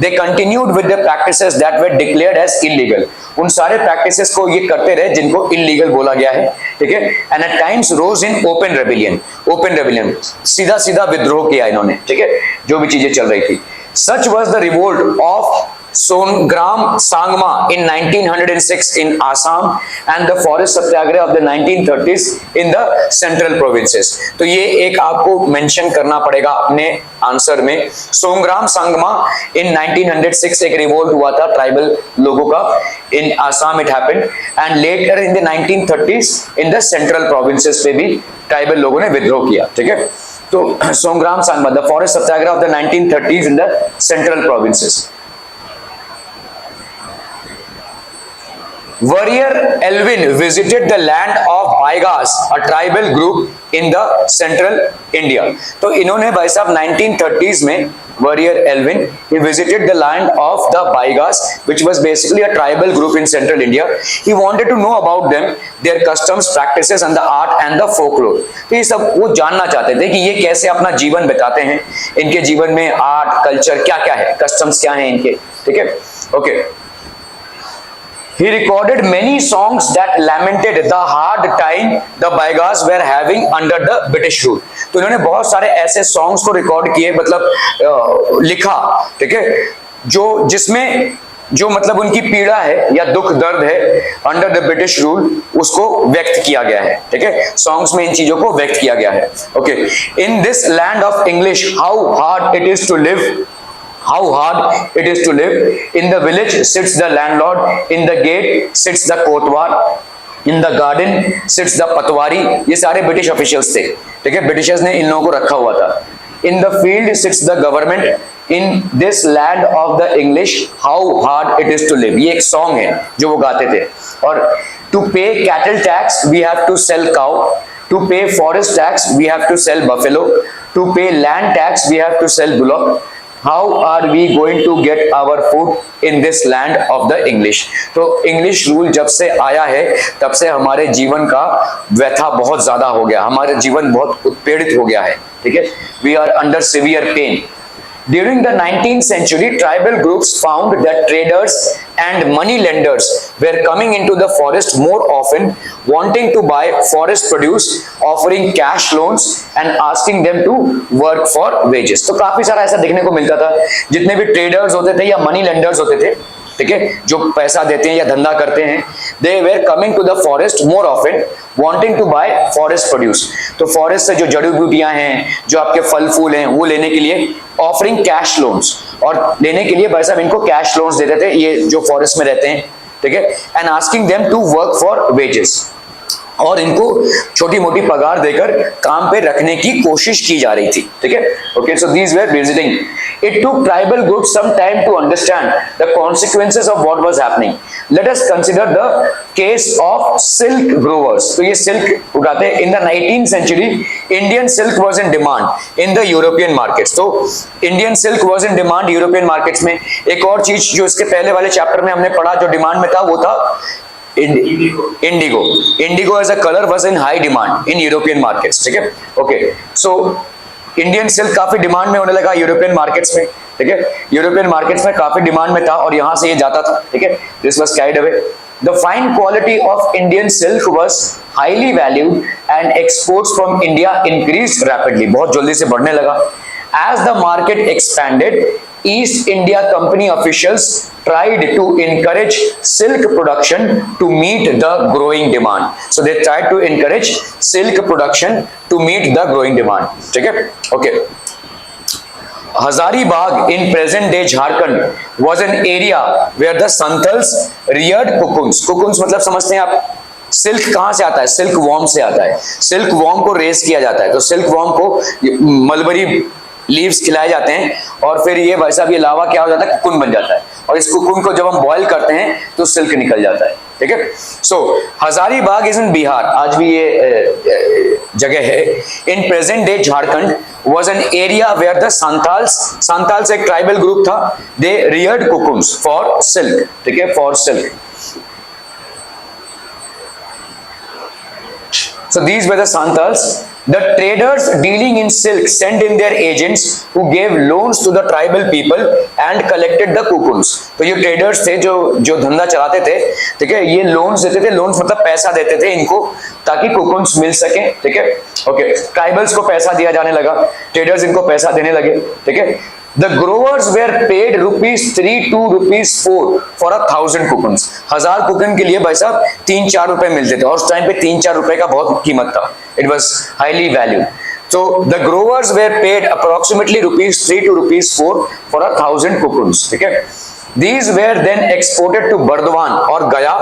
They continued with the practices that were declared as illegal. उन सारे practices को ये करते रहे जिनको illegal बोला गया है. ठीक है, and at times rose in open rebellion. Open rebellion, सीधा सीधा विद्रोह किया इन्होंने. ठीक है, जो भी चीजें चल रही थी. Such was the revolt of Songram Sangma in 1906 in Assam and the forest satyagraha of the 1930s in the central provinces. तो ये एक आपको मेंशन करना पड़ेगा अपने आंसर में. सोंग्राम संगमा in 1906 एक रिवोल्ट हुआ था ट्राइबल लोगों का. in Assam it happened and later in the 1930s in the central provinces पे भी ट्राइबल लोगों ने विद्रोह किया. ठीक है, तो सोंग्राम Sangma, the forest satyagraha of the 1930s in the central provinces. Warrior Elvin visited the land of Baigas, a tribal group in the central India. तो इन्होंने भाई साहब 1930s में Warrior Elvin, he visited the land of the Baigas, which was basically a tribal group in central India. He wanted to know about them, their customs, practices and the art and the folklore. तो ये सब वो जानना चाहते थे कि ये कैसे अपना जीवन बिताते हैं, इनके जीवन में आर्ट, कल्चर क्या क्या है, कस्टम्स क्या हैं इनके. ठीक है, okay. He recorded many songs that lamented the hard time the Baigas were having under the British rule. तो इन्होंने बहुत सारे ऐसे सॉन्ग्स को रिकॉर्ड किए, मतलब लिखा. ठीक है, जो जिसमें जो मतलब उनकी पीड़ा है या दुख दर्द है अंडर द ब्रिटिश रूल, उसको व्यक्त किया गया है. ठीक है, सॉन्ग्स में इन चीजों को व्यक्त किया गया है. Okay, in this land of English how hard it is to live. How hard it is to live. In the village sits the landlord, in the gate sits the kotwar. In the garden sits the patwari, ये सारे British officials थे, ठीक है, Britishers ने इन लोगों को रखा हुआ था। In the field sits the government, in this land of the English how hard it is to live, ये एक सॉन्ग है जो वो गाते थे। और to pay cattle tax we have to sell cow, to pay forest tax we have to sell buffalo, to pay land tax we have to sell bullock, how are we going to get our food in this land of the English. तो English rule जब से आया है तब से हमारे जीवन का व्यथा बहुत ज्यादा हो गया, हमारे जीवन बहुत उत्पीड़ित हो गया है, ठीक है, we are under severe pain. During the 19th century, tribal groups found that traders and money lenders were coming into the forest more often, wanting to buy forest produce, offering cash loans and asking them to work for wages. तो काफी सारा ऐसा देखने को मिलता था, जितने भी ट्रेडर्स होते थे या मनी लेंडर्स होते थे, ठीक है, जो पैसा देते हैं या धंधा करते हैं, they were coming to the forest more often wanting to buy forest produce. तो फॉरेस्ट से जो जड़ी बूटियां हैं, जो आपके फल फूल हैं, वो लेने के लिए ऑफरिंग कैश लोन्स, और लेने के लिए भाई साहब इनको कैश लोन्स देते थे ये जो फॉरेस्ट में रहते हैं, ठीक है, and asking them to work for wages, और इनको छोटी मोटी पगार देकर काम पे रखने की कोशिश की जा रही थी, ठीक है। Okay, so these were visiting. It took tribal groups some time to understand the consequences of what was happening. Let us consider the case of silk growers. तो ये सिल्क उगाते हैं। In the 19th century Indian silk was in demand in the European markets. तो Indian silk was in demand European markets में। एक और चीज जो इसके पहले वाले चैप्टर में हमने पढ़ा जो डिमांड में था, वो था indigo. Indigo as a colour was in high demand in European markets, ठीक है। ओके, सो इंडियन सिल्क काफी डिमांड में होने लगा यूरोपियन मार्केट्स में, ठीक है, यूरोपियन मार्केट्स में काफी डिमांड में था और यहां से ये जाता था, ठीक है, this was carried away. The fine quality of Indian silk was highly valued and exports from India increased rapidly, बहुत जल्दी से बढ़ने लगा। As the market expanded, East India Company officials tried to encourage silk production to meet the growing demand. So they tried to encourage silk production to meet the growing demand. ठीक है? Okay. Hazaribagh in present day Jharkhand was an area where the Santals reared cocoons. Cocoons मतलब समझते हैं आप? Silk कहां से आता है? सिल्क वॉर्म से आता है। सिल्क वॉर्म को रेस किया जाता है, तो सिल्क वॉर्म को मलबरी लीव्स खिलाए जाते हैं और फिर ये भाई साहब ये लावा क्या हो जाता है, कुकुन बन जाता है, और इस कुकुन को जब हम बॉयल करते हैं तो सिल्क निकल जाता है, ठीक है। So Hazaribagh is in Bihar, आज भी ये जगह है। In present day Jharkhand was an area where the Santhals एक ट्राइबल ग्रुप था, they reared cocoons for silk, ठीक है, for silk. So these were the Santals. The traders dealing in silk sent in their agents who gave loans to the tribal people and collected the cocoons. तो ये traders थे जो धंधा चलाते थे, ठीक है, ये loans देते थे, loans मतलब पैसा देते थे इनको ताकि cocoons मिल सके, ठीक है। ओके, ट्राइबल्स को पैसा दिया जाने लगा, traders इनको पैसा देने लगे, ठीक है। The growers were paid ₹3 to ₹4 for 1,000 cocoons. 1000 कुकन के लिए भाई साहब 3-4 रुपए मिलते थे, और उस टाइम पे 3-4 रुपए का बहुत कीमत था। It was highly valued. So the growers were paid approximately ₹3 to ₹4 for 1,000 cocoons. ठीक है। These were then exported to Burdwan or Gaya,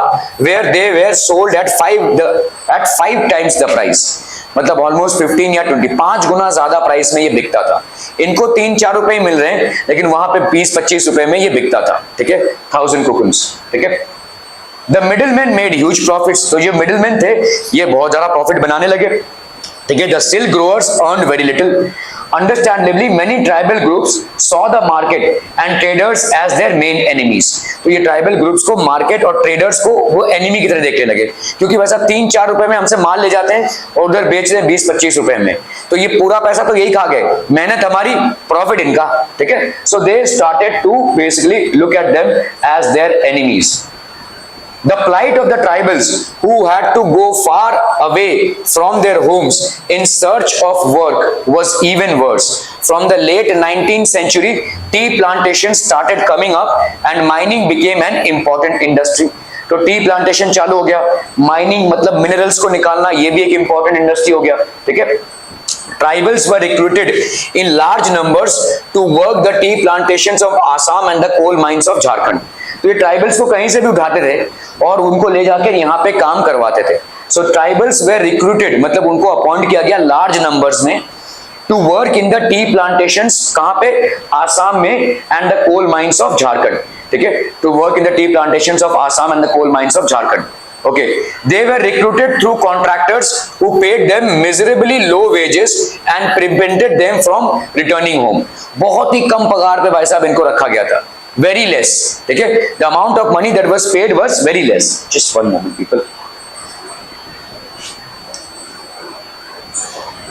where they were sold at 5 times the price. मतलब ऑलमोस्ट 15 या 5 गुना ज्यादा प्राइस में ये बिकता था। इनको 3-4 रुपए मिल रहे हैं, लेकिन वहां पे 20-25 रुपए में ये बिकता था, ठीक है, 1000 कुकुन्स, ठीक है। The middleman made huge profits. तो ये मिडिलमैन थे, ये बहुत ज्यादा प्रॉफिट बनाने लगे, ठीक है। The silk growers earned very little. Understandably, many tribal groups saw the market and traders as their main enemies. तो ये ट्राइबल ग्रुप्स को मार्केट और ट्रेडर्स को वो एनिमी की तरह देखने लगे, क्योंकि वैसा 3-4 रुपए में हमसे माल ले जाते हैं और उधर बेच रहे हैं 20-25 रुपए में, तो ये पूरा पैसा तो यही खा गए, मेहनत हमारी, प्रॉफिट इनका, ठीक है। So they started to basically look at them as their enemies. The plight of the tribals who had to go far away from their homes in search of work was even worse. From the late 19th century, tea plantations started coming up and mining became an important industry. तो tea plantation चालू हो गया, mining मतलब minerals को निकालना, ये भी एक इंपॉर्टेंट इंडस्ट्री हो गया, ठीक है। Tribals were recruited in large numbers to work the tea plantations of Assam and the coal mines of Jharkhand. तो ये ट्राइबल्स को कहीं से भी उठाते थे और उनको ले जाकर यहाँ पे काम करवाते थे। सो ट्राइबल्स वेर रिक्रूटेड, मतलब उनको अपॉइंट किया गया लार्ज नंबर्स में to work in the tea plantations, कहां पे, आसाम में, and the coal mines of Jharkhand, ठीक है, to work in the tea plantations of Assam and the coal mines of Jharkhand. Okay, they were recruited through contractors who paid them miserably low wages and prevented them from returning home. बहुत ही कम पगार पे भाई साहब इनको रखा गया था, very less, ठीक है, the amount of money that was paid was very less. Just one moment people.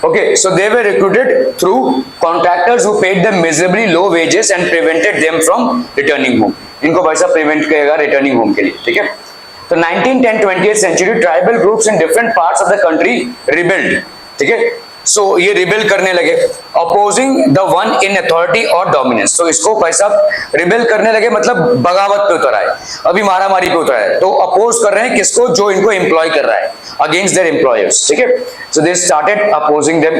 Okay, so they were recruited through contractors who paid them miserably low wages and prevented them from returning home. इनको भाई साहब prevent करेगा returning home के लिए, ठीक है। तो 1910 20th century tribal groups in different parts of the country rebelled, ठीक है। सो ये रिबेल करने लगे, opposing the one in authority और डोमिनेंस। तो इसको भाई साहब रिबेल करने लगे, मतलब बगावत पे उतर आए, अभी मारामारी पे उतर आए। तो अपोज कर रहे हैं किसको, जो इनको एम्प्लॉय कर रहा है, अगेंस्ट देयर एम्प्लॉयर्स, ठीक है। So they started opposing them.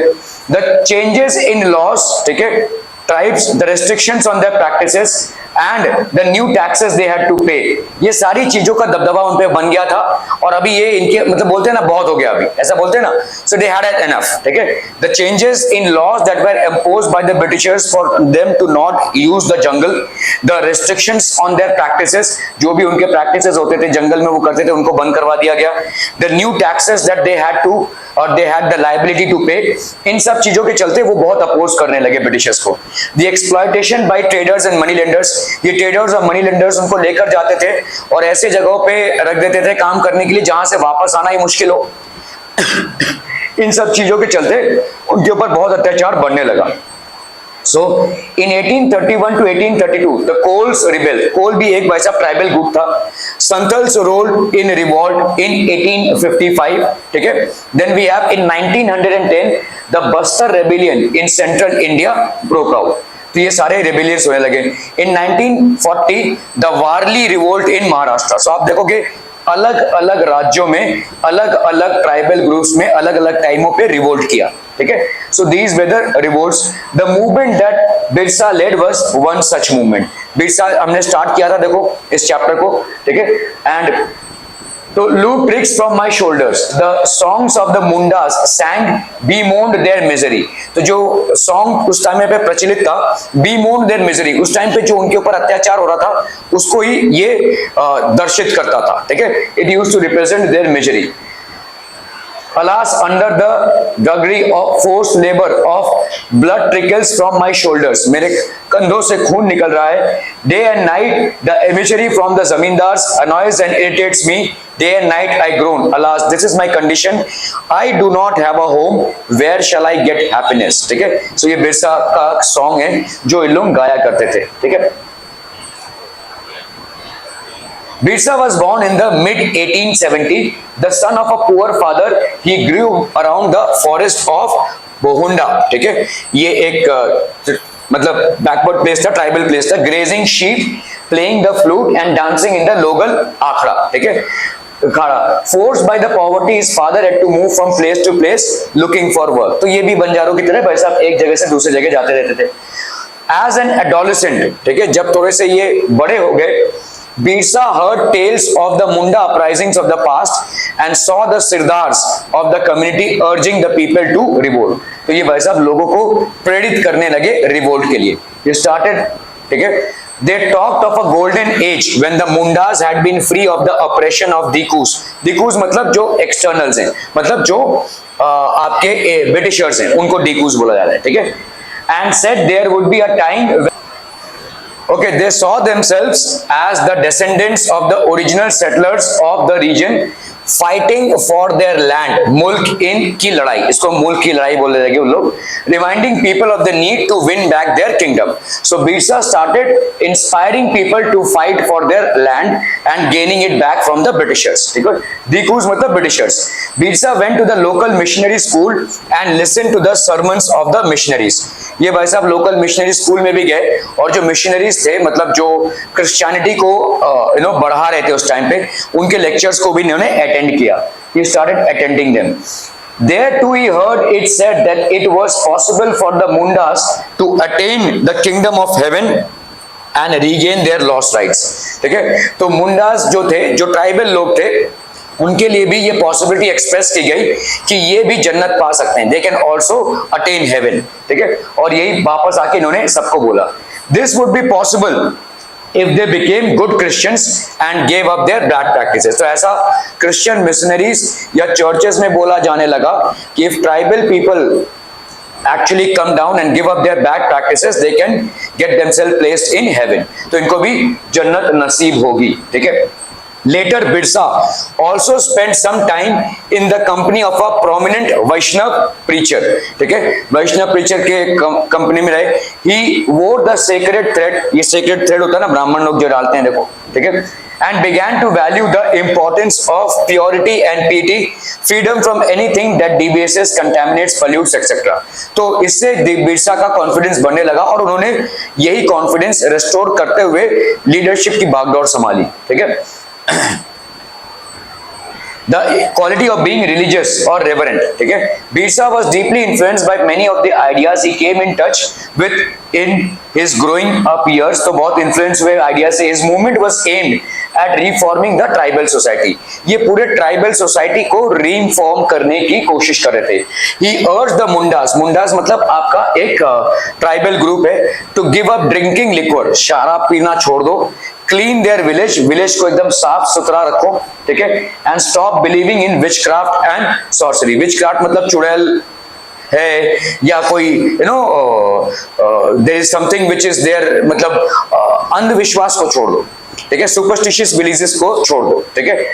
The changes in laws, ठीक है, tribes, the restrictions on their practices and the new taxes they had to pay, ये सारी चीजों का दबदबा उन पे बन गया था। और अभी ये इनके मतलब बोलते हैं ना बहुत हो गया, अभी ऐसा बोलते हैं ना, so they had enough, ठीक है। The changes in laws that were imposed by the Britishers for them to not use the jungle, the restrictions on their practices, जो भी उनके practices होते थे जंगल में वो करते थे, उनको बंद करवा दिया गया। The new taxes that they had to और they had the liability to pay, इन सब चीजों के चलते वो बहुत अपोज करने लगे ब्रिटिशर्स को। The exploitation by traders and money lenders, ये ट्रेडर्स और मनी लेंडर्स उनको लेकर जाते थे और ऐसे जगहों पे रख देते थे काम करने के लिए जहां से वापस आना ही मुश्किल हो। इन सब चीजों के चलते उनके ऊपर बहुत अत्याचार बढ़ने लगा। So in 1831 to 1832 the Kols rebelled. कोल भी एक वैसा ट्राइबल ग्रुप था। Santhals rolled in revolt in 1855, ठीक है। Then we have in 1910 the Bastar rebellion in central India broke out. तो ये सारे रेबेलियंस होने लगे। In 1940 the Warli revolt in Maharashtra. So आप देखोगे अलग अलग राज्यों में अलग अलग ट्राइबल ग्रुप्स में अलग अलग टाइमों पे रिवोल्ट किया, ठीक है। So these were the revolts. The movement that Birsa led was one such movement. Birsa हमने स्टार्ट किया था, देखो इस चैप्टर को, ठीक है। And to loo tricks from my shoulders, the songs of the Mundas sang bemoaned their misery. तो जो सॉन्ग उस टाइम पे प्रचलित था, बी मोन्ड देयर मिजरी, उस टाइम पे जो उनके ऊपर अत्याचार हो रहा था उसको ही ये दर्शित करता था, ठीक है। It used to represent their misery. Alas, under the drudgery of forced labor, of blood trickles from my shoulders, मेरे कंधों से खून निकल रहा है। Day and night, the imagery from the zamindars annoys and irritates me. Day and night I groan. Alas, this is my condition. I do not have a home. Where shall I get happiness? ठीक है। So ये बिरसा का song है जो इन लोग गाया करते थे, ठीक है। Birsa was born in the mid 1870. The son of a poor father, he grew around the forest of Bohunda. ठीक है, ये एक मतलब बैकवर्ड प्लेस था, ट्राइबल प्लेस था। Grazing sheep, playing the flute and dancing in the local akhara, ठीक है, अखाड़ा। Forced by the poverty his father had to move from place to place looking for work. तो ये भी बंजारों की तरह भाई साहब एक जगह से दूसरी जगह जाते रहते थे। एज एन एडोलेसेंट, ठीक है, जब थोड़े से ये बड़े हो गए, Birsa heard tales of the Munda uprisings of the past and saw the sirdars of the community urging the people to revolt. तो ये भाई साहब लोगों को प्रेरित करने लगे रिवोल्ट के लिए। ये started, ठीक है। They talked of a golden age when the Mundas had been free of the oppression of Dikus. Dikus मतलब जो externals हैं, मतलब जो आपके ब्रिटिशर्स हैं, उनको Dikus बोला जाता है, ठीक है। And said there would be a time when okay, they saw themselves as the descendants of the original settlers of the region fighting for their land, मुल्क इन की लड़ाई, इसको मुल्क की लड़ाई बोलने लगे उन लोग। Reminding people of the need to win back their kingdom. So Birsa started inspiring people to fight for their land and gaining it back from the Britishers. ठीक है, Dikus मतलब Britishers. Birsa went to the local missionary school and listened to the sermons of the missionaries. ये भाई साहब local missionary school में भी गए और जो मिशनरीज थे, मतलब जो क्रिश्चियनिटी को बढ़ा रहे थे उस टाइम पे, उनके लेक्चर्स को भी इन्होंने अटेंड किया। He started attending them. There too he heard it said that it was possible for the Mundas to attain the kingdom of heaven and regain their lost rights. ठीक है, तो मुंडास जो थे, जो ट्राइबल लोग थे, उनके लिए भी ये पॉसिबिलिटी एक्सप्रेस की गई कि ये भी जन्नत पा सकते हैं, they can also attain heaven. ठीक है, और यही वापस आके इन्होंने सबको बोला, this would be possible if they became good Christians and gave up their bad practices। तो ऐसा क्रिश्चियन मिशनरीज या चर्चेस में बोला जाने लगा कि if tribal people actually come down and give up their bad practices, they can get themselves placed in heaven। तो इनको भी जन्नत नसीब होगी। ठीक है, Later Birsa also spent some time in the company of a prominent Vaishnav preacher। ठीक है, वैष्णव preacher के कंपनी में रहे। He wore the sacred thread, ये sacred thread होता है ना, ब्राह्मण लोग जो डालते हैं, देखो। ठीक है, and began to value the importance of purity and piety, freedom from anything that debases, contaminates, pollutes, etc। तो इससे बिरसा का कॉन्फिडेंस बढ़ने लगा और उन्होंने यही कॉन्फिडेंस रेस्टोर करते हुए लीडरशिप की बागडोर संभाली। ठीक है, the quality of being religious or reverent। ठीक है, Birsa was deeply influenced by many of the ideas he came in touch with in his growing up years। तो बहुत इन्फ्लुएंस हुए आइडिया से। His movement was aimed at reforming the tribal society। ये पूरे tribal society को रीइंफॉर्म करने की कोशिश कर रहे थे। He urged the Mundas, Mundas मतलब आपका एक ट्राइबल ग्रुप है, to give up drinking liquor, शराब पीना छोड़ दो, क्लीन देयर विलेज, विलेज को एकदम साफ सुथरा रखो। ठीक है, and stop believing in witchcraft and sorcery. Witchcraft मतलब चुड़ैल है या कोई there is something which is there, मतलब अंधविश्वास को छोड़ दो। ठीक है, सुपरस्टिशियस बिलीव्स को छोड़ दो। ठीक है,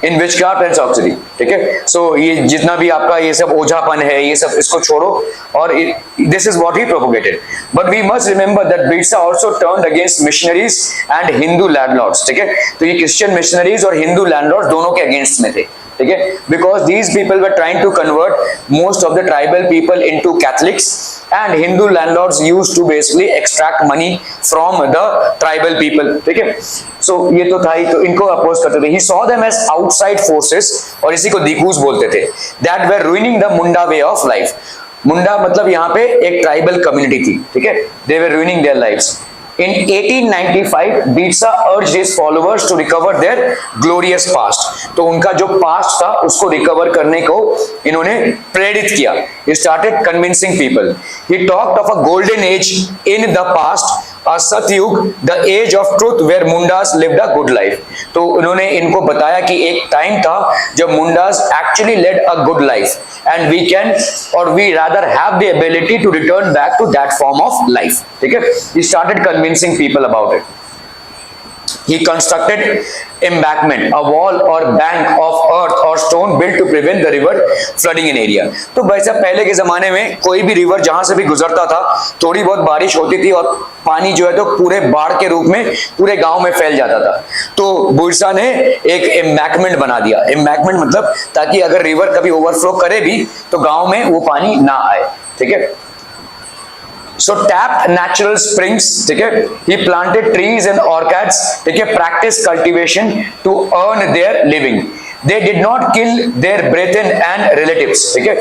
इन विचक्राफ्ट एंड सॉर्सरी। ठीक है, सो ये जितना भी आपका ये सब ओझापन है, ये सब इसको छोड़ो, और this is what he propagated. But we must remember that Birsa also turned against missionaries and Hindu landlords. ठीक है, तो ये क्रिश्चियन मिशनरीज और हिंदू लैंडलॉर्ड्स दोनों के अगेंस्ट में थे। ठीक है, because these people were trying to convert most of the tribal people into Catholics and Hindu landlords used to basically extract money from the tribal people. ठीक है, सो ये तो था ही, तो इनको अपोज करते थे। He saw them as outside forces, और इसी को दिकूस बोलते थे, that were ruining the Munda way of life. Munda मतलब यहाँ पे एक ट्राइबल कम्युनिटी थी। ठीक है, they were ruining their lives. In 1895, Birsa urged his followers to recover their glorious past। तो उनका जो पास्ट था उसको रिकवर करने को इन्होंने प्रेरित किया। He started convincing people। He talked of a golden age in the past, a Satyug, the age of truth where Mundas lived a good life। तो उन्होंने इनको बताया कि एक टाइम था जब Mundas actually led a good life, and we can or we rather have the ability to return back to that form of life। ठीक है, he started convincing people about it। He constructed embankment, a wall or bank of earth or stone built to prevent the river flooding in area। तो वैसे पहले के जमाने में कोई भी रिवर जहां से भी गुजरता था, थोड़ी बहुत बारिश होती थी और पानी जो है तो पूरे बाढ़ के रूप में पूरे गांव में फैल जाता था। तो बिरसा ने एक एम्बैंकमेंट बना दिया। एम्बैंकमेंट मतलब ताकि अगर रिवर कभी ओवरफ्लो करे भी तो गांव में वो पानी ना आए। ठीक है, So tapped natural springs। ठीक है, he planted trees and orchards। ठीक है, practice cultivation to earn their living। They did not kill their brethren and relatives। ठीक है,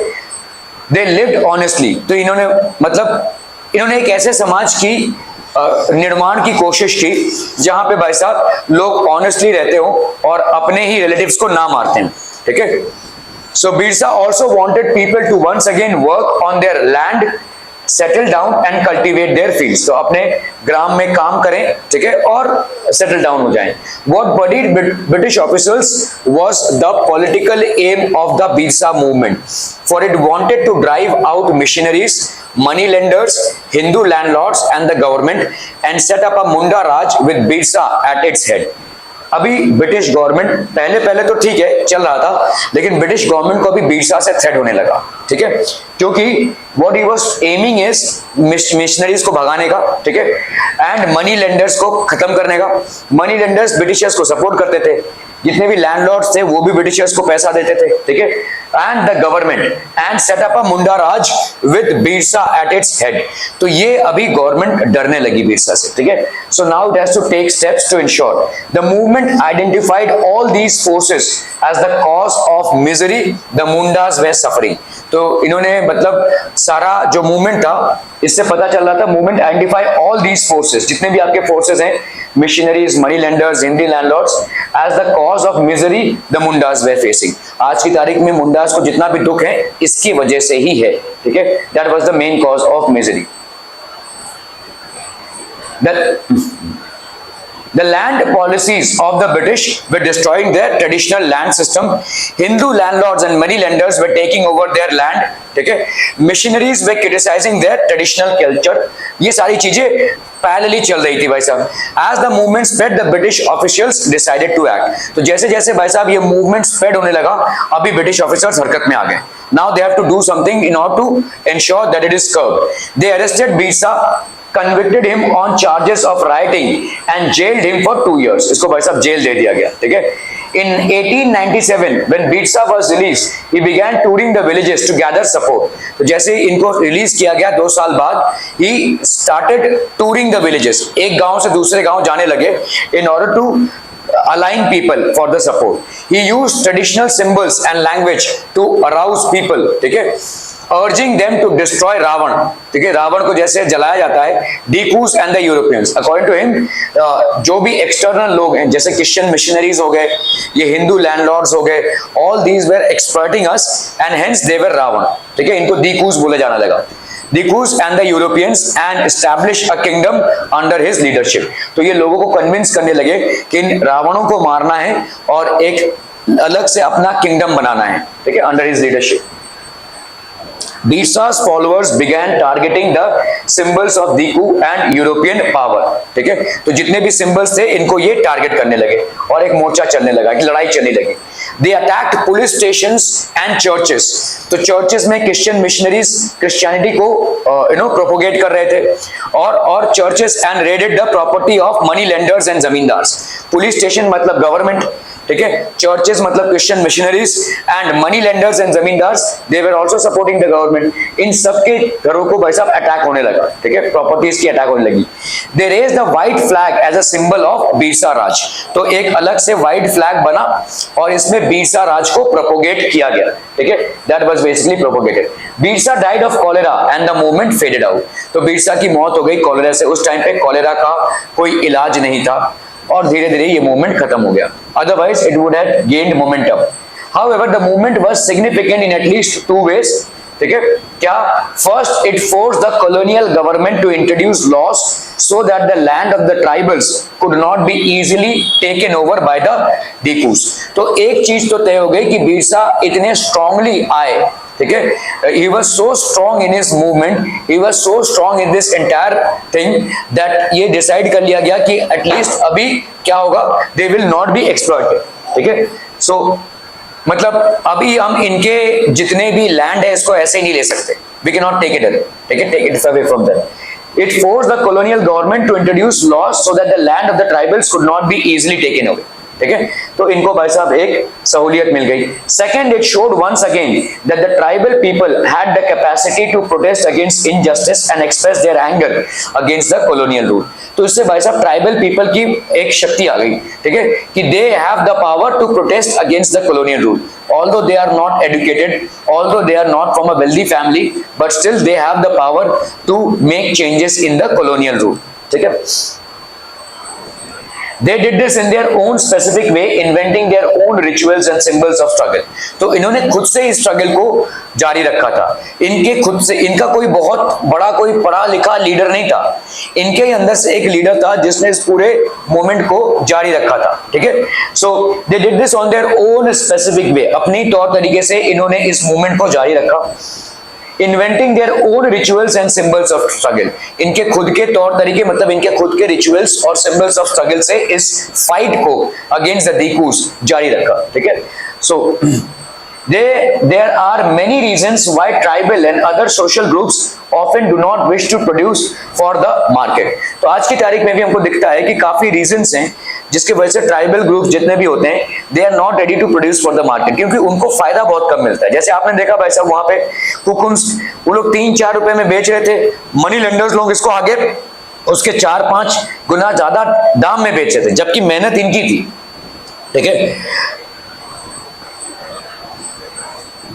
they lived honestly। तो इन्होंने मतलब इन्होंने एक ऐसे समाज की निर्माण की कोशिश की जहां पे भाई साहब लोग ऑनेस्टली रहते हो और अपने ही रिलेटिव्स को ना मारते हैं। ठीक है, so Birsa also wanted people to once again work on their land, settle down and cultivate there fields. तो अपने ग्राम में काम करें, ठीक है, और सेटल डाउन हो जाएं। What bothered British officers was the political aim of the Birsa movement, for it wanted to drive out missionaries, money lenders, Hindu landlords and the government and set up a Munda raj with Birsa at its head. अभी British government पहले तो ठीक है चल रहा था, लेकिन British government को अभी बिरसा से थ्रेट होने लगा। ठीक है, क्योंकि what he was aiming is missionaries को भगाने का। ठीक है, एंड मनी लेंडर्स को खत्म करने का। मनी लेंडर्स ब्रिटिशर्स को सपोर्ट करते थे, जितने भी लैंडलॉर्ड्स थे वो भी ब्रिटिशर्स को पैसा देते थे। ठीक है, and the government and set up a Munda raj with Birsa at its head. तो ये अभी गवर्नमेंट डरने लगी बिरसा से। ठीक है, so now it has to take steps to ensure the movement identified all these forces as the cause of misery the Mundas were suffering. तो इन्होंने मतलब सारा जो मूवमेंट था, इससे पता चल रहा था movement identify all these forces, जितने भी आपके फोर्सेस हैं, missionaries, money lenders, Hindi landlords, as the cause of misery the Mundas were facing. आज की तारीख में मुंडास को जितना भी दुख है इसकी वजह से ही है, ठीक है। That was the main cause of misery. The land policies of the British were destroying their traditional land system. Hindu landlords and money lenders were taking over their land. ठीक है, missionaries were criticizing their traditional culture. ये सारी चीजें parallelly चल रही थी भाई साहब। As the movement spread, the British officials decided to act. तो जैसे जैसे भाई साहब ये मूवमेंट स्प्रेड होने लगा, अभी ब्रिटिश ऑफिसर्स हरकत में आ गए। Now they have to do something in order to ensure that it is curbed. They arrested Birsa, convicted him on charges of rioting and jailed him for 2 years. इसको भाई साहब jail दे दिया गया, ठीक है। In 1897, when Birsa was released, he began touring the villages to gather support. तो जैसे इनको रिलीज किया गया 2 साल बाद, he started touring the villages. एक गांव से दूसरे गांव जाने लगे in order to align people for the support. He used traditional symbols and language to arouse people, ठीक है, urging them to destroy Ravan, ठीक है, रावण को जैसे जलाया जाता है, Dekus and the Europeans. According to him, जो भी एक्सटर्नल लोग हैं, जैसे क्रिश्चियन मिशनरीज हो गए, ये हिंदू लैंडलॉर्ड्स हो गए, all these were exploiting us and hence they were Ravan, ठीक है, इनको Dekus बोले जाने लगा। Dekus and the Europeans and establish a kingdom under his leadership. तो ये लोगों को कन्विंस करने लगे कि इन रावणों को मारना है और एक अलग से अपना किंगडम बनाना है, ठीक है, under his leadership. Birsa's followers began targeting the symbols of Diku and European power, ठीक है, तो जितने भी सिंबल्स थे इनको ये टारगेट करने लगे और एक मोर्चा चलने लगा, एक लड़ाई चलने लगी। They attacked police stations and churches. तो चर्चेस में क्रिश्चियन मिशनरीज क्रिश्चियनिटी को प्रोपोगेट कर रहे थे और churches and raided the property of money lenders and zamindars. Police station मतलब गवर्नमेंट, ठीक है, चर्चेस मतलब Christian missionaries and money lenders and zamindars, they were also supporting the government. इन सब के घरों को भाई साहब अटैक होने लगा, ठीक है, प्रॉपर्टीज की अटैक होने लगी। They raise the white flag as a symbol of Birsa raj. तो एक अलग से व्हाइट फ्लैग बना और इसमें बीरसा राज को प्रोपोगेट किया गया, ठीक है, that was basically propagated. Birsa died of cholera and the movement faded out. तो बीरसा की मौत हो गई कॉलेरा से। उस टाइम पे कॉलेरा का कोई इलाज नहीं था और धीरे धीरे ये मूवमेंट खत्म हो गया, otherwise it would have gained momentum. However the movement was significant in at least 2 ways, ठीक है, क्या? First, it forced the colonial government to introduce laws so that the land of the tribals could not be easily taken over by the Dikus। तो एक चीज तो तय हो गई कि बीरसा इतने स्ट्रांगली आए, ठीक है, he was so strong in his movement, he was so strong in this entire thing that ये डिसाइड कर लिया गया कि एटलीस्ट अभी क्या होगा, they will not be exploited, ठीक है। सो मतलब अभी हम इनके जितने भी लैंड है इसको ऐसे ही नहीं ले सकते, we cannot take it away, ठीक है, take it away from them. It forced the colonial government to introduce laws so that the land of the tribals could not be easily taken away, ठीक है, तो इनको भाई साहब एक सहूलियत मिल गई। Second, it showed once again that the tribal people had the capacity to protest against injustice and express their anger against the colonial rule. तो इससे भाई साहब ट्राइबल पीपल की एक शक्ति आ गई, ठीक है, कि they have the power to protest against the colonial rule. Although they are not educated, although they are not from a wealthy family, but still they have the power to make changes in the colonial rule, ठीक है। They did this in their own specific way, inventing their own rituals and symbols of struggle. तो इन्होंने खुद से इस struggle को जारी रखा था। इनके खुद से, इनका कोई बहुत बड़ा कोई पढ़ा लिखा लीडर नहीं था, इनके ही अंदर से एक लीडर था जिसने इस पूरे मूवमेंट को जारी रखा था, ठीक है। So they did this on their own specific way, अपनी तौर तरीके से इन्होंने इस मूवमेंट को जारी रखा। Inventing their own rituals and symbols of struggle, इनके खुद के तौर तरीके मतलब इनके खुद के रिचुअल्स और सिंबल्स ऑफ स्ट्रगल से इस फाइट को अगेंस्ट द Dikus जारी रखा, ठीक है। सो there are many reasons why tribal and other social groups often do not wish to produce for the market। तो आज की तारीख में भी हमको दिखता है कि काफी reasons हैं जिसके वजह से ट्राइबल ग्रुप्स जितने भी होते हैं they are not ready to produce for the market, क्योंकि उनको फायदा बहुत कम मिलता है। जैसे आपने देखा भाई साहब वहां पे कुकुन्स वो लोग 3-4 रुपए में बेच रहे थे, मनी लेंडर्स लोग इसको आगे उसके 4-5 गुना ज्यादा दाम में बेच रहे थे, जबकि मेहनत इनकी थी, ठीक है।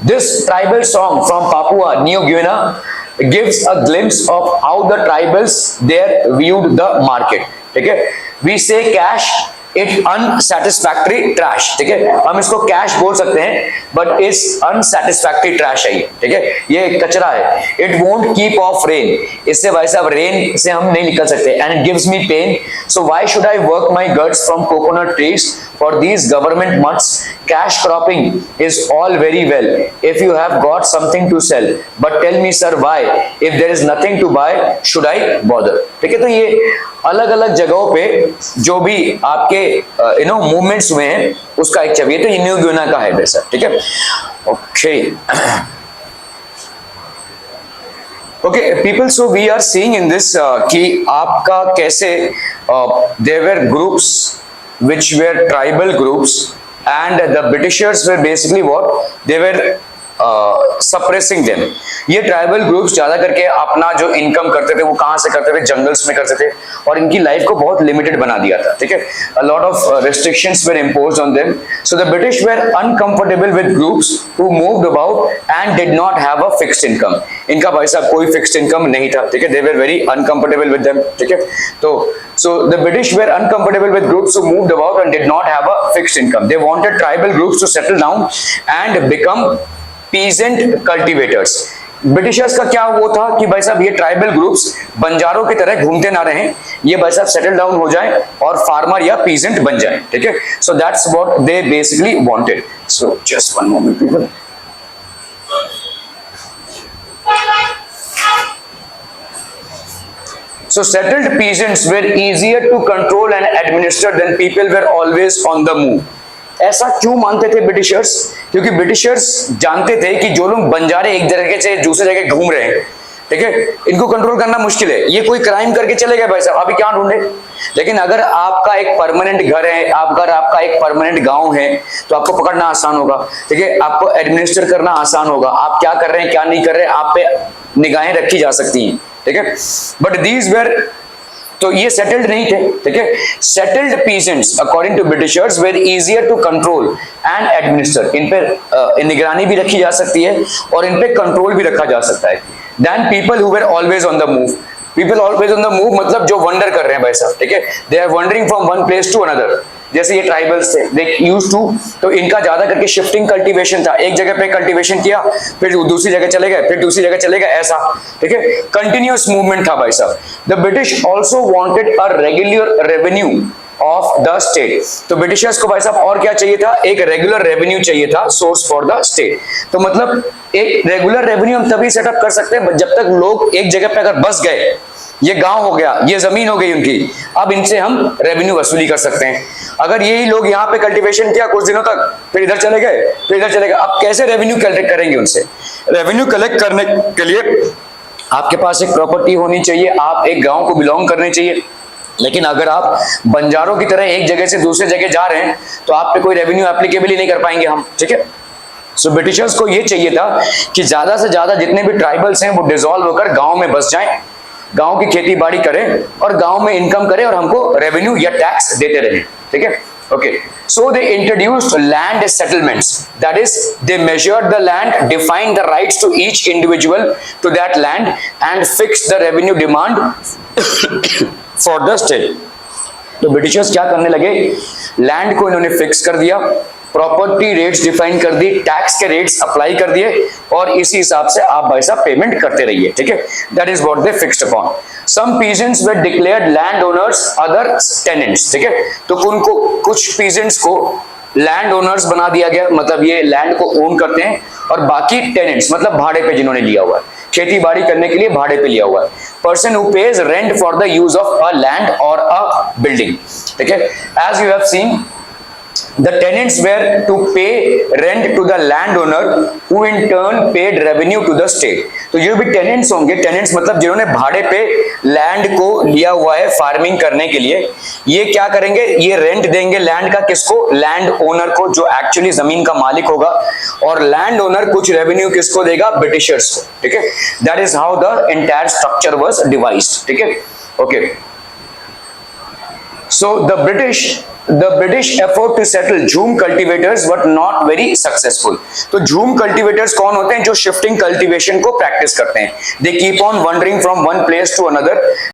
This tribal song from Papua New Guinea gives a glimpse of how the tribals there viewed the market. ठीक है, we say cash it unsatisfactory trash. ठीक है, हम इसको कैश बोल सकते हैं बट इस अनसेटिस्फैक्ट्री ट्रैश है ये. ठीक है, ये कचरा है. It won't keep off rain, इससे भाई साहब रेन से हम नहीं निकल सकते. And it gives me pain, so why should I work my guts from coconut trees for these government mutts. Cash cropping is all very well if you have got something to sell, but tell me sir why if there is nothing to buy should I bother. ठीक है, तो ये अलग अलग जगहों पे जो भी आपके मूवमेंट्स हुए हैं उसका एक चाहिए. तो ये न्यू गिनिया का है वैसा. ठीक है, okay okay people, so we are seeing in this कि आपका कैसे there were groups which were tribal groups and the Britishers were basically what they were suppressing them. ये ट्राइबल ग्रुप्स ज्यादा करके अपना जो इनकम करते थे वो कहां से करते थे, जंगल्स में करते थे और इनकी लाइफ को बहुत लिमिटेड बना दिया था. ठीक है, a lot of restrictions were imposed on them. So the British were uncomfortable with groups who moved about and did not have a fixed income. इनका भाई साहब कोई फिक्स्ड इनकम नहीं था. ठीक है, they were very uncomfortable with them. ठीक है, तो so the British were uncomfortable with groups who moved about and did not have a fixed income. They wanted tribal groups to settle down and become peasant cultivators. Britishers का क्या वो था कि भाई साहब ये ट्राइबल ग्रुप्स बंजारों की तरह घूमते ना रहें, ये भाई साहब सेटल डाउन हो जाए और फार्मर या पीजेंट बन जाए. ठीक है, so that's what they basically wanted. So just one moment people. So settled peasants were easier to control and administer than people were always on the move. ऐसा क्यों मानते थे ब्रिटिशर्स? क्योंकि ब्रिटिशर्स जानते थे कि जो लोग बंजारे एक जगह से दूसरे जगह घूम रहे हैं, ठीक है, इनको कंट्रोल करना मुश्किल है. ये कोई क्राइम करके चले गए भाई साहब, अभी क्या ढूंढे. लेकिन अगर आपका एक परमानेंट घर है, आपका एक परमानेंट गांव है, तो आपको पकड़ना आसान होगा. ठीक है, आपको एडमिनिस्टर करना आसान होगा. आप क्या कर रहे हैं क्या नहीं कर रहे हैं आप पे निगाहें रखी जा सकती हैं. ठीक है, बट दीज वेर, तो ये सेटल्ड नहीं थे. ठीक है, settled peasants according to Britishers were easier to control and administer. इन पे निगरानी भी रखी जा सकती है और इन पे कंट्रोल भी रखा जा सकता है. Then people who were always on the move. People always on the move मतलब जो वंडर कर रहे हैं भाई साहब. ठीक है, they are wandering from one place to another. जैसे ये ट्राइबल्स थे, दे यूज्ड टू, तो इनका ज्यादा करके शिफ्टिंग कल्टीवेशन था. एक जगह पे कल्टीवेशन किया, फिर दूसरी जगह चले गए, फिर दूसरी जगह चले गए, ऐसा. ठीक है, कंटिन्यूअस मूवमेंट था भाई साहब. The British also wanted a regular revenue of the state. तो ब्रिटिशर्स को भाई साहब और क्या चाहिए था, एक रेगुलर रेवेन्यू चाहिए था, सोर्स फॉर द स्टेट. तो मतलब एक रेगुलर रेवेन्यू हम तभी सेटअप कर सकते हैं जब तक लोग एक जगह पे अगर बस गए, ये गांव हो गया, ये जमीन हो गई उनकी, अब इनसे हम रेवेन्यू वसूली कर सकते हैं. अगर यही लोग यहाँ पे कल्टीवेशन किया कुछ दिनों तक, फिर इधर चले गए, फिर इधर चले गए, अब कैसे रेवेन्यू कलेक्ट करेंगे उनसे? रेवेन्यू कलेक्ट करने के लिए आपके पास एक प्रॉपर्टी होनी चाहिए, आप एक गांव को बिलोंग करने चाहिए. लेकिन अगर आप बंजारों की तरह एक जगह से दूसरे जगह जा रहे हैं तो आप पे कोई रेवेन्यू एप्लीकेबल ही नहीं कर पाएंगे हम. ठीक है, सो ब्रिटिशर्स को ये चाहिए था कि ज्यादा से ज्यादा जितने भी ट्राइबल्स हैं वो डिसॉल्व होकर गांव में बस जाएं, गांव की खेती बाड़ी करें और गांव में इनकम करें और हमको रेवेन्यू या टैक्स देते रहें. ठीक है, okay, so they introduced land settlements, that is they measured the land, defined the rights to each individual to that land and fixed the revenue demand for the state. तो Britishers क्या करने लगे, land को इन्होंने fix कर दिया, property rates define कर दी, tax के रेट्स अप्लाई कर दिए और इसी हिसाब से आप भाई साहब पेमेंट करते रहिए. ठीक है, that is what they fixed upon. Some peasants were declared land owners, other tenants. ठीक है, तो उनको कुछ पीजेंट्स को लैंड ओनर्स बना दिया गया, मतलब ये लैंड को ओन करते हैं, और बाकी टेनेंट्स मतलब भाड़े पे जिन्होंने लिया हुआ है, खेती बाड़ी करने के लिए भाड़े पे लिया हुआ है. Person who pays rent for the use of a land और अ बिल्डिंग. ठीक है, as you have seen the tenants were to pay rent to the landowner who in turn paid revenue to the state. तो ये भी tenants होंगे. tenants मतलब जिन्होंने भाड़े पे लैंड को लिया हुआ है फार्मिंग करने के लिए, ये क्या करेंगे, ये रेंट देंगे लैंड का किसको, लैंड ओनर को जो एक्चुअली जमीन का मालिक होगा, और लैंड ओनर कुछ रेवेन्यू किसको देगा, ब्रिटिशर्स को. ठीक है, that is how the entire structure was devised. ठीक है, okay. So the British effort to settle Jhum cultivators were not very successful. तो Jhum cultivators कौन होते हैं? जो shifting cultivation को practice करते हैं. They keep on wandering from one place to another.